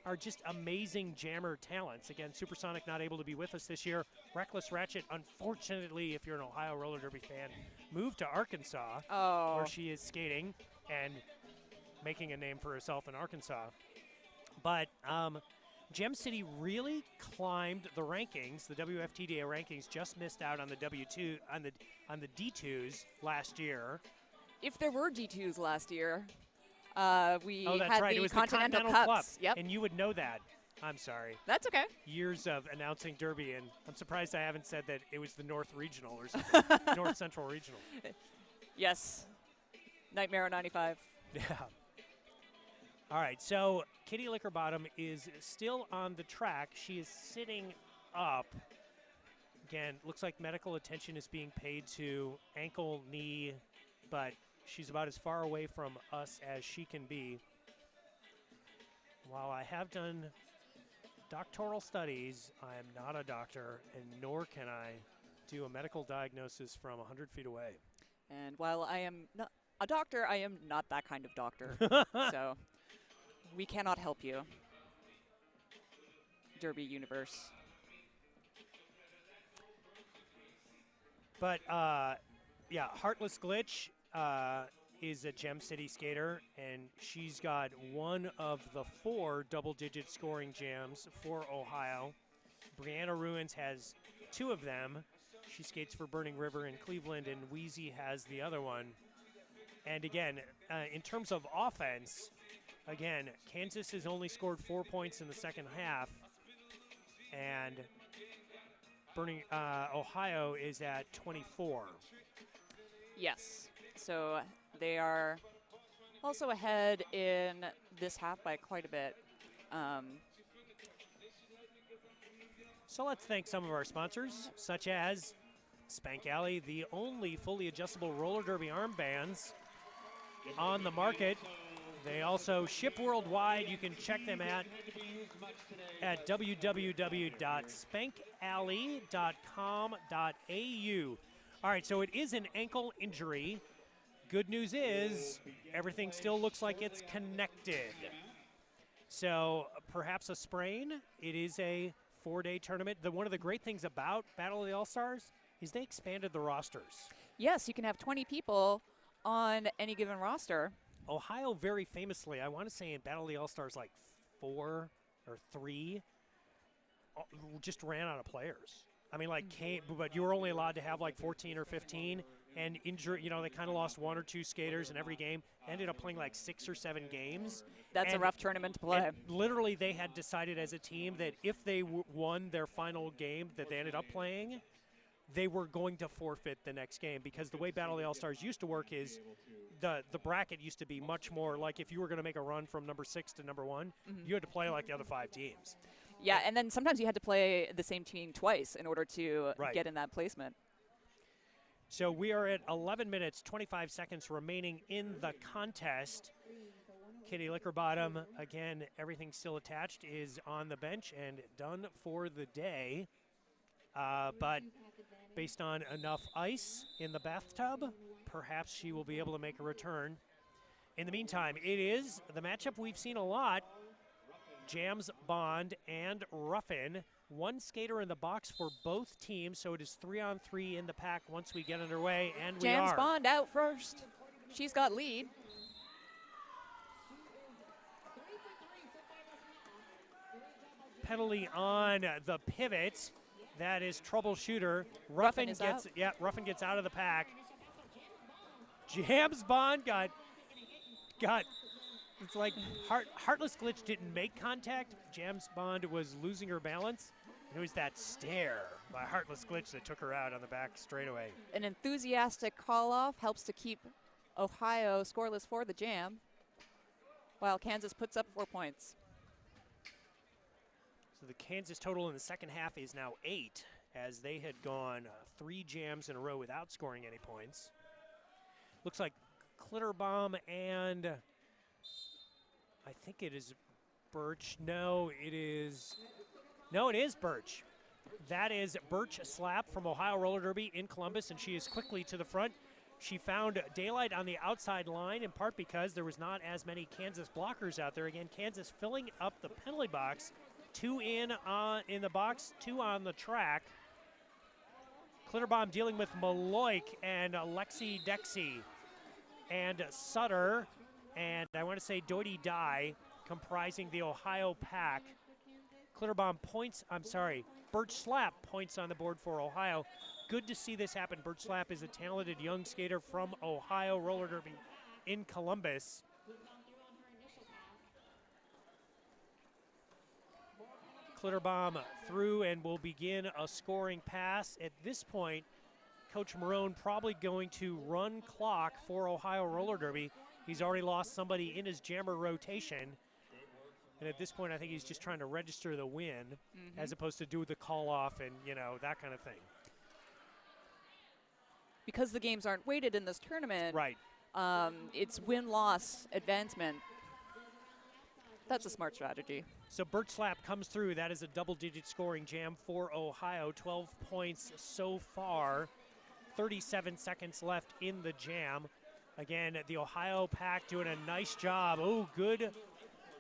are just amazing jammer talents. Again, Supersonic not able to be with us this year. Reckless Ratchet, unfortunately, if you're an Ohio roller derby fan, moved to Arkansas, where she is skating and making a name for herself in Arkansas. But Gem City really climbed the rankings. The WFTDA rankings just missed out on the W2 on the D2s last year. If there were D2s last year, we Oh, that's had right. the It was Continental the Continental Cups. Club, Yep, and you would know that. I'm sorry. that's okay. Years of announcing Derby, and I'm surprised I haven't said that it was the North Regional or something. North Central Regional. Yes, Nightmare on 95. Yeah. All right, so Kitty Lickerbottom is still on the track. She is sitting up. Again, looks like medical attention is being paid to ankle, knee, but she's about as far away from us as she can be. While I have done doctoral studies, I am not a doctor, and nor can I do a medical diagnosis from 100 feet away. And while I am not a doctor, I am not that kind of doctor. So we cannot help you, Derby Universe. But, yeah, Heartless Glitch is a Gem City skater, and she's got one of the 4 double-digit scoring jams for Ohio. Brianna Ruins has 2 of them. She skates for Burning River in Cleveland, and Wheezy has the other one. And again, in terms of offense, again, Kansas has only scored 4 points in the second half, and Ohio is at 24. Yes. So they are also ahead in this half by quite a bit. So let's thank some of our sponsors, such as Spank Alley, the only fully adjustable roller derby armbands on the market. They also ship worldwide. You can check them at www.spankalley.com.au. All right, so it is an ankle injury. Good news is everything still looks like it's connected. So perhaps a sprain. It is a 4-day tournament. One of the great things about Battle of the All-Stars is they expanded the rosters. Yes, you can have 20 people on any given roster. Ohio very famously, I want to say in Battle of the All-Stars like 4 or 3, just ran out of players. I mean, like, but you were only allowed to have like 14 or 15, and injury, they kind of lost 1 or 2 skaters in every game, ended up playing like 6 or 7 games. That's a rough tournament to play. Literally, they had decided as a team that if they won their final game that they ended up playing, they were going to forfeit the next game, because the way Battle of the All-Stars used to work is the bracket used to be much more like if you were going to make a run from number 6 to number 1, you had to play like the other 5 teams. Yeah, and then sometimes you had to play the same team twice in order to get in that placement. So we are at 11 minutes, 25 seconds remaining in the contest. Kitty Lickerbottom, again, everything still attached, is on the bench and done for the day. But based on enough ice in the bathtub, perhaps she will be able to make a return. In the meantime, it is the matchup we've seen a lot. Jams Bond and Ruffin. 1 skater in the box for both teams, so it is 3-on-3 in the pack once we get underway, and we are. Jams Bond out first. She's got lead. Penalty on the pivot. That is troubleshooter. Ruffin is gets out. Ruffin gets out of the pack. Jams Bond got it's like Heartless Glitch didn't make contact. Jams Bond was losing her balance. It was that stare by Heartless Glitch that took her out on the back straightaway. An enthusiastic call-off helps to keep Ohio scoreless for the jam, while Kansas puts up 4 points. So the Kansas total in the second half is now 8, as they had gone 3 jams in a row without scoring any points. Looks like Klitterbomb and I think it is Birch. No, it is Birch. That is Birch Slap from Ohio Roller Derby in Columbus, and she is quickly to the front. She found daylight on the outside line, in part because there was not as many Kansas blockers out there. Again, Kansas filling up the penalty box. 2 in the box, 2 on the track. Klitterbomb dealing with Maloik and Lexi Dexy and Sutter, and I want to say Doty Dye, comprising the Ohio pack. Birch Slap points on the board for Ohio. Good to see this happen. Birch Slap is a talented young skater from Ohio Roller Derby in Columbus. Klitterbomb through and will begin a scoring pass. At this point, Coach Marone probably going to run clock for Ohio Roller Derby. He's already lost somebody in his jammer rotation. And at this point, I think he's just trying to register the win as opposed to do the call off and, that kind of thing. Because the games aren't weighted in this tournament, right? It's win-loss advancement. That's a smart strategy. So Birch Slap comes through. That is a double-digit scoring jam for Ohio. 12 points so far. 37 seconds left in the jam. Again, the Ohio pack doing a nice job. Oh, good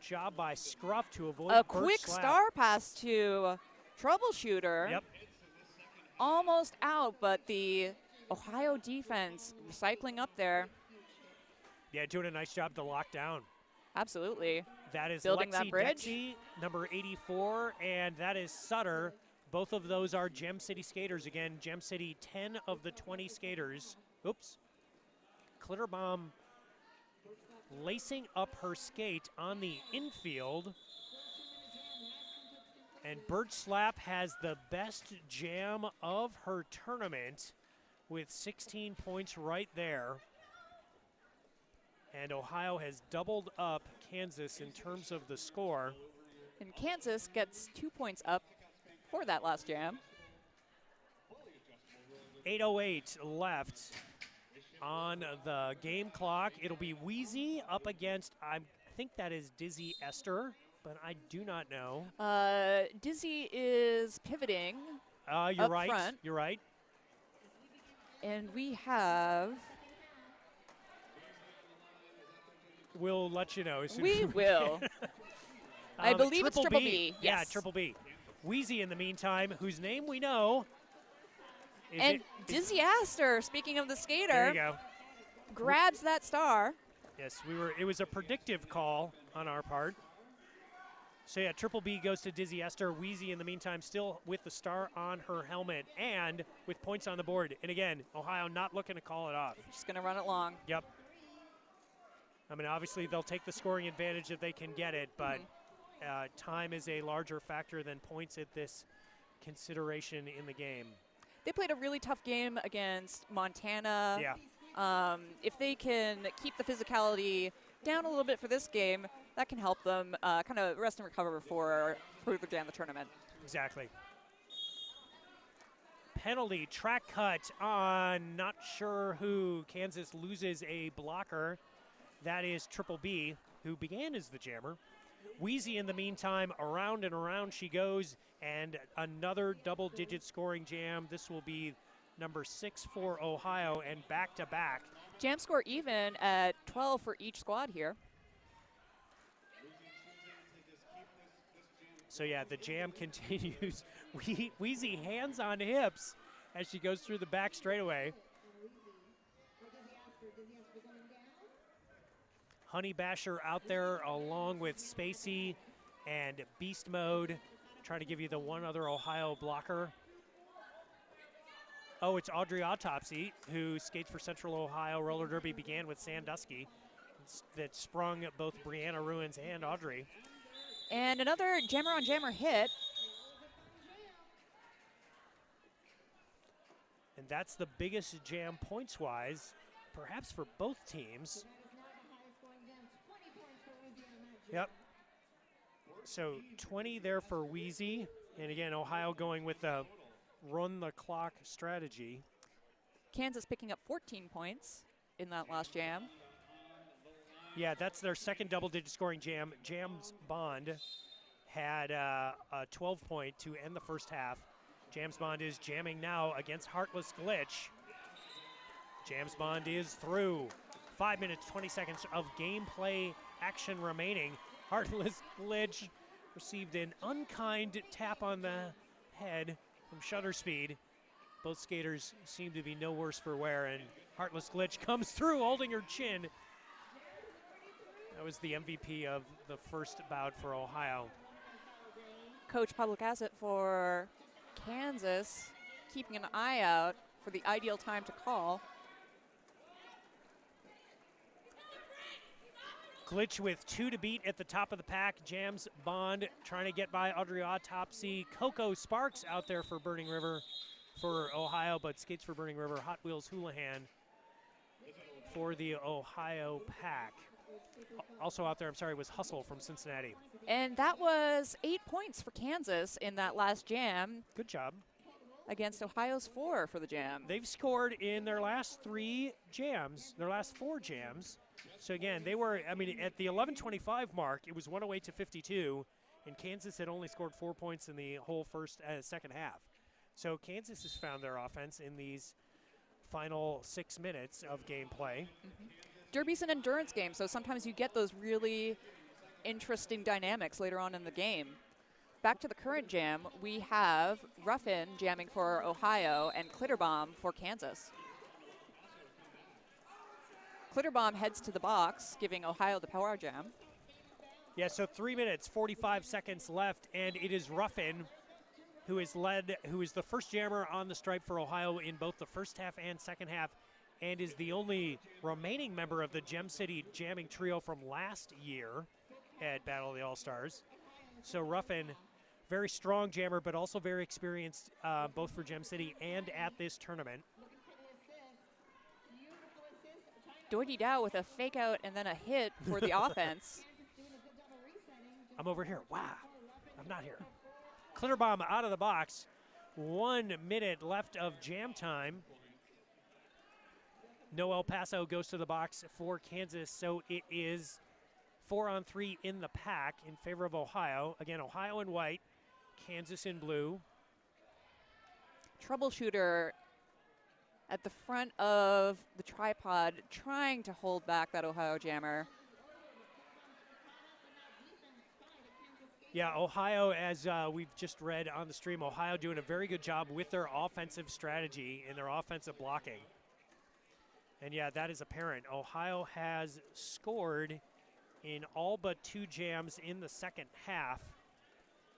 job by Scruff to avoid A Birch quick Slap. star pass to Troubleshooter. Yep. Almost out, but the Ohio defense cycling up there. Yeah, doing a nice job to lock down. Absolutely. That is Building Lexi that bridge. Dexy, number 84, and that is Sutter. Both of those are Gem City skaters. Again, Gem City, 10 of the 20 skaters. Oops. Klitterbomb lacing up her skate on the infield. And Birch Slap has the best jam of her tournament with 16 points right there. And Ohio has doubled up Kansas in terms of the score. And Kansas gets 2 points up for that last jam. 8:08 left on the game clock. It'll be Wheezy up against, I think that is Dizzy Esther, but I do not know. Dizzy is pivoting, You're up right. front. You're right. and we have. We'll let you know as soon We as will. I believe it's Triple B. Yeah, Yes. Triple B. Wheezy in the meantime, whose name we know. Is And it- Dizzy Astor, speaking of the there skater, you go. grabs that star. Yes, it was a predictive call on our part. So yeah, Triple B goes to Dizzy Esther. Wheezy in the meantime still with the star on her helmet and with points on the board. And again, Ohio not looking to call it off. Just going to run it long. Yep. I mean, obviously they'll take the scoring advantage if they can get it, but time is a larger factor than points at this consideration in the game. They played a really tough game against Montana. Yeah. If they can keep the physicality down a little bit for this game, that can help them kind of rest and recover for further down the tournament. Exactly. Penalty, track cut on not sure who. Kansas loses a blocker. That is Triple B, who began as the jammer. Wheezy in the meantime, around and around she goes, and another double-digit scoring jam. This will be number 6 for Ohio, and back-to-back. Jam score even at 12 for each squad here. So yeah, the jam continues. Wheezy hands on hips as she goes through the back straightaway. Honey Basher out there along with Spacey and Beast Mode, trying to give you the one other Ohio blocker. Oh, it's Audrey Autopsy, who skates for Central Ohio. Roller Derby began with Sandusky. That sprung both Brianna Ruins and Audrey. And another jammer on jammer hit. And that's the biggest jam points-wise, perhaps for both teams. Yep. So 20 there for Wheezy. And again, Ohio going with the run-the-clock strategy. Kansas picking up 14 points in that last jam. Yeah, that's their second double-digit scoring jam. James Bond had a 12-point to end the first half. James Bond is jamming now against Heartless Glitch. James Bond is through. 5 minutes, 20 seconds of gameplay action remaining. Heartless Glitch received an unkind tap on the head from Shutter Speed. Both skaters seem to be no worse for wear, and Heartless Glitch comes through holding her chin. That was the MVP of the first bout for Ohio. Coach Public Asset for Kansas keeping an eye out for the ideal time to call. Glitch with 2 to beat at the top of the pack. James Bond trying to get by Audrey Autopsy. Coco Sparks out there for Burning River for Ohio, but skates for Burning River. Hot Wheels Houlihan for the Ohio pack. Also out there, I'm sorry, was Hustle from Cincinnati. And that was 8 points for Kansas in that last jam. Good job. against Ohio's 4 for the Jam. They've scored in their last 4 jams. So again, they were, I mean, at the 11:25 mark, it was 108 to 52, and Kansas had only scored 4 points in the whole second half. So Kansas has found their offense in these final 6 minutes of gameplay. Derby's an endurance game, so sometimes you get those really interesting dynamics later on in the game. Back to the current jam, we have Ruffin jamming for Ohio and Klitterbomb for Kansas. Klitterbomb heads to the box, giving Ohio the power jam. Yeah, so 3 minutes, 45 seconds left, and it is Ruffin who is the first jammer on the stripe for Ohio in both the first half and second half, and is the only remaining member of the Gem City jamming trio from last year at Battle of the All-Stars. So Ruffin, very strong jammer, but also very experienced both for Gem City and at this tournament. Doity Dow with a fake out and then a hit for the offense. I'm over here. Wow, I'm not here. Klitterbomb out of the box. 1 minute left of jam time. No El Paso goes to the box for Kansas, so it is 4-on-3 in the pack in favor of Ohio. Again, Ohio in white, Kansas in blue. Troubleshooter at the front of the tripod, trying to hold back that Ohio jammer. Yeah, Ohio, as we've just read on the stream, Ohio doing a very good job with their offensive strategy and their offensive blocking. And yeah, that is apparent. Ohio has scored in all but 2 jams in the second half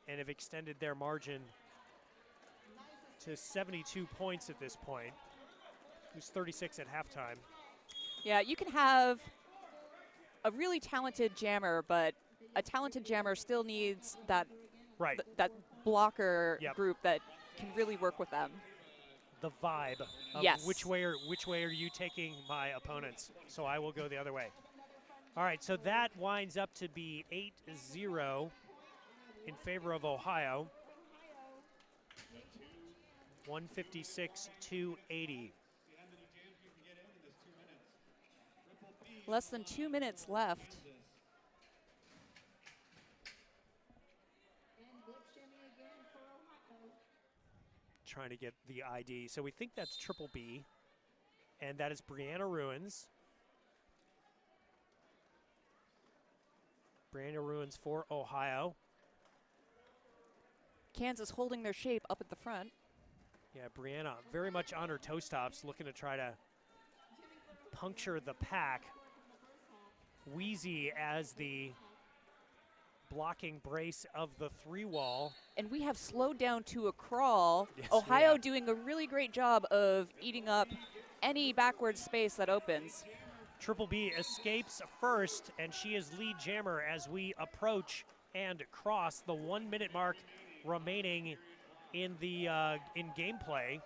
and have extended their margin to 72 points at this point. It was 36 at halftime. Yeah, you can have a really talented jammer, but a talented jammer still needs that Right. that blocker Yep. group that can really work with them. The vibe of Yes. which way are you taking my opponents? So I will go the other way. All right, so that winds up to be 8-0 in favor of Ohio. 156-80. Less than 2 minutes left. Trying to get the ID. So we think that's Triple B, and that is Brianna Ruins. Brianna Ruins for Ohio. Kansas holding their shape up at the front. Yeah, Brianna very much on her toe stops, looking to try to puncture the pack. Wheezy as the blocking brace of the 3-wall. And we have slowed down to a crawl. Yes, we Ohio have. doing a really great job of eating up any backward space that opens. Triple B escapes first, and she is lead jammer as we approach and cross the 1 minute mark remaining in the in gameplay.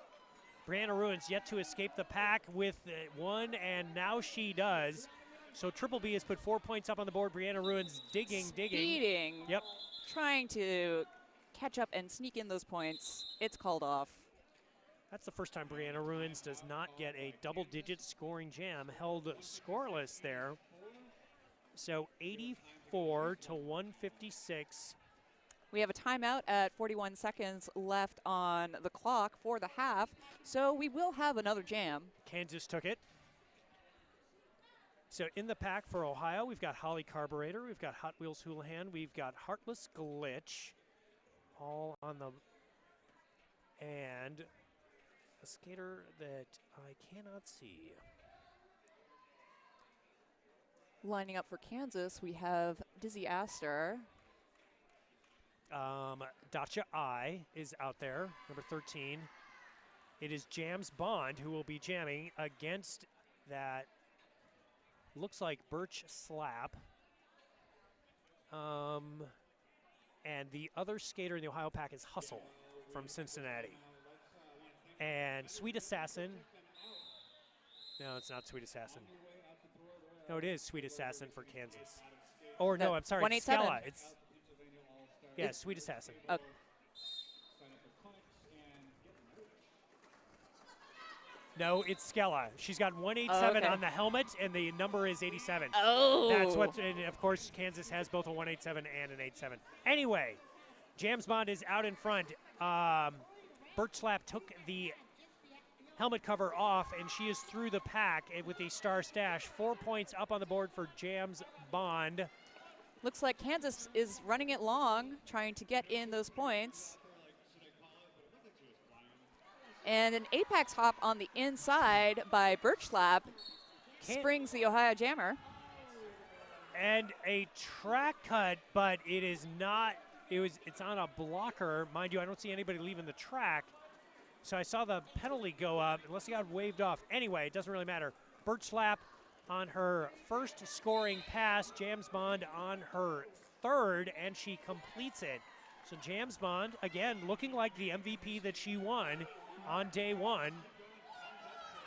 Brianna Ruins yet to escape the pack with one, and now she does. So Triple B has put 4 points up on the board. Brianna Ruins digging. Speeding. Yep. Trying to catch up and sneak in those points. It's called off. That's the first time Brianna Ruins does not get a double-digit scoring jam. Held scoreless there. So 84 to 156. We have a timeout at 41 seconds left on the clock for the half, so we will have another jam. Kansas took it. So in the pack for Ohio, we've got Holly Carburetor, we've got Hot Wheels Houlihan, we've got Heartless Glitch, all on the, and a skater that I cannot see. Lining up for Kansas, we have Dizzy Astor. Dacha I is out there, number 13. It is Jams Bond who will be jamming against that, looks like Birch Slap. And the other skater in the Ohio pack is Hustle from Cincinnati. And Sweet Assassin. No, it's not Sweet Assassin. No, it is Sweet Assassin for Kansas. Or no, I'm sorry, it's 187. Stella. Yeah, Sweet Assassin. Okay. No, it's Skella. She's got 187 okay. on the helmet, and the number is 87. Oh. That's what, and of course, Kansas has both a 187 and an 87. Anyway, Jamsbond is out in front. Birchlap took the helmet cover off, and she is through the pack with a star stash. 4 points up on the board for Jamsbond. Looks like Kansas is running it long, trying to get in those points. And an apex hop on the inside by Birchlap springs the Ohio Jammer. And a track cut, but it is not. It's on a blocker, mind you. I don't see anybody leaving the track, so I saw the penalty go up. Unless he got waved off. Anyway, it doesn't really matter. Birchlap on her first scoring pass. Jamsbond on her third, and she completes it. So Jamsbond again looking like the MVP that she won on day one.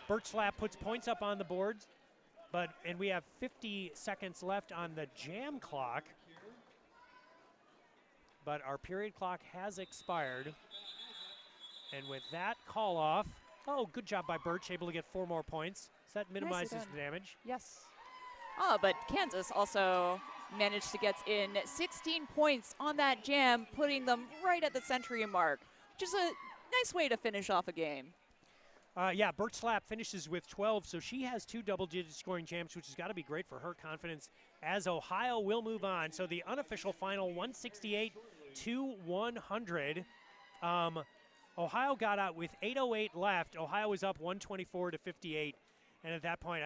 Birchlap puts points up on the board, and we have 50 seconds left on the jam clock. But our period clock has expired. And with that call off, oh, good job by Birch, able to get 4 more points. So that minimizes the damage. Yes. Oh, but Kansas also managed to get in 16 points on that jam, putting them right at the century mark, which is a nice way to finish off a game. Yeah, Birchlap finishes with 12, so she has 2 double-digit scoring jams, which has got to be great for her confidence as Ohio will move on. So the unofficial final, 168-100. Ohio got out with 8:08 left. Ohio was up 124-58, and at that point,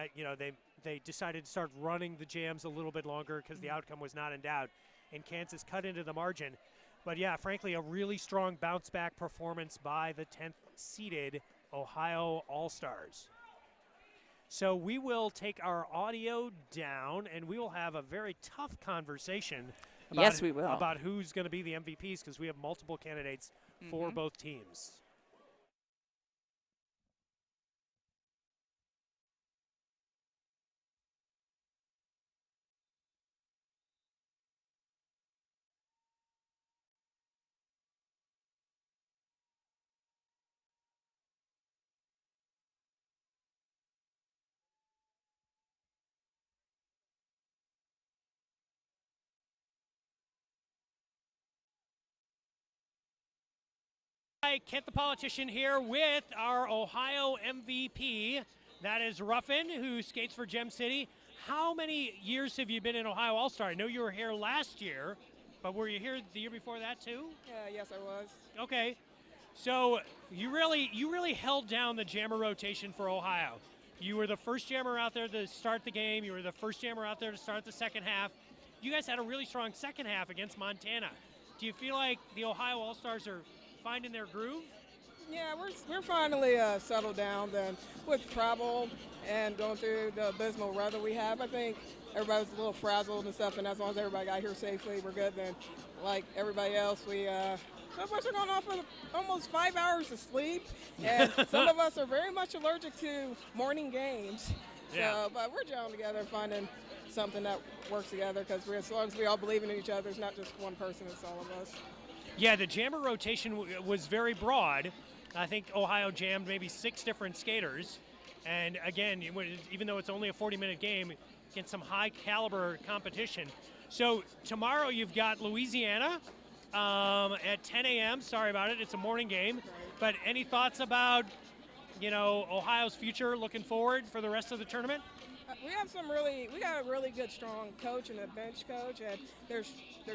they decided to start running the jams a little bit longer because the outcome was not in doubt, and Kansas cut into the margin. But yeah, frankly, a really strong bounce-back performance by the 10th seeded Ohio All-Stars. So we will take our audio down, and we will have a very tough conversation about, yes, we will. about who's going to be the MVPs, because we have multiple candidates for both teams. Hi, Kent the Politician here with our Ohio MVP. That is Ruffin, who skates for Gem City. How many years have you been in Ohio All-Star? I know you were here last year, but were you here the year before that too? Yes, I was. Okay, so you really held down the jammer rotation for Ohio. You were the first jammer out there to start the game. You were the first jammer out there to start the second half. You guys had a really strong second half against Montana. Do you feel like the Ohio All-Stars are finding their groove? Yeah, we're finally settled down then with travel and going through the abysmal weather we have. I think everybody's a little frazzled and stuff, and as long as everybody got here safely, we're good. Then, like everybody else, some of us are going off with almost 5 hours of sleep, and some of us are very much allergic to morning games. Yeah. So, but we're gelling together, finding something that works together, because as long as we all believe in each other, it's not just one person, it's all of us. Yeah, the jammer rotation was very broad. I think Ohio jammed maybe 6 different skaters. And again, even though it's only a 40-minute game, against some high-caliber competition. So tomorrow you've got Louisiana at 10 a.m. Sorry about it. It's a morning game. But any thoughts about, Ohio's future looking forward for the rest of the tournament? We got a really good, strong coach and a bench coach, and they're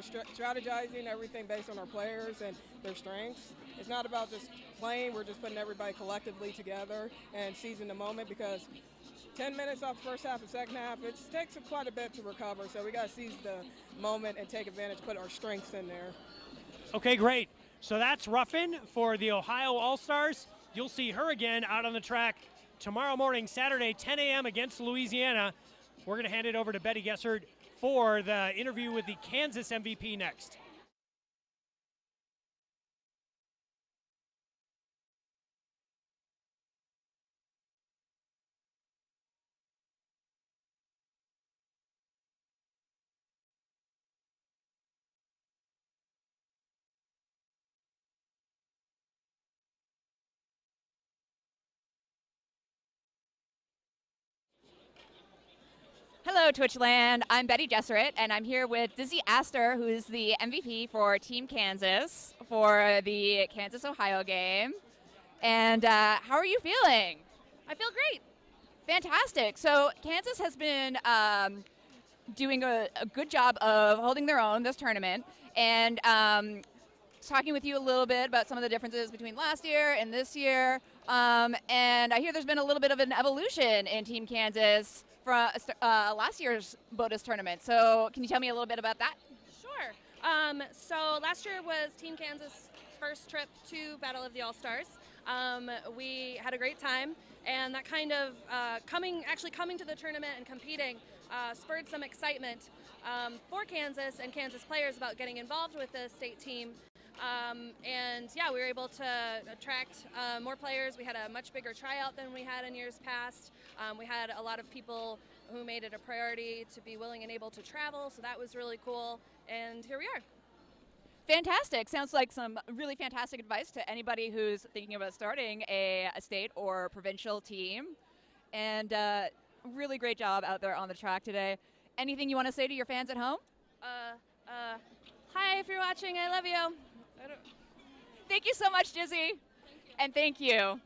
strategizing everything based on our players and their strengths. It's not about just playing. We're just putting everybody collectively together and seizing the moment, because 10 minutes off the first half and second half, it takes quite a bit to recover. So we got to seize the moment and take advantage, put our strengths in there. Okay, great. So that's Ruffin for the Ohio All-Stars. You'll see her again out on the track tomorrow morning, Saturday, 10 a.m. against Louisiana. We're going to hand it over to Betty Gessert for the interview with the Kansas MVP next. Hello, Twitchland. I'm Betty Jesseret, and I'm here with Dizzy Astor, who is the MVP for Team Kansas for the Kansas-Ohio game. And how are you feeling? I feel great. Fantastic. So Kansas has been doing a good job of holding their own this tournament, and talking with you a little bit about some of the differences between last year and this year. And I hear there's been a little bit of an evolution in Team Kansas from last year's BOTUS tournament. So can you tell me a little bit about that? Sure. So last year was Team Kansas' first trip to Battle of the All-Stars. We had a great time, and that kind of coming to the tournament and competing spurred some excitement for Kansas and Kansas players about getting involved with the state team. And yeah, we were able to attract more players. We had a much bigger tryout than we had in years past. We had a lot of people who made it a priority to be willing and able to travel, so that was really cool. And here we are. Fantastic. Sounds like some really fantastic advice to anybody who's thinking about starting a state or provincial team. And really great job out there on the track today. Anything you want to say to your fans at home? Hi, if you're watching, I love you. Thank you so much, Jizzy. And thank you.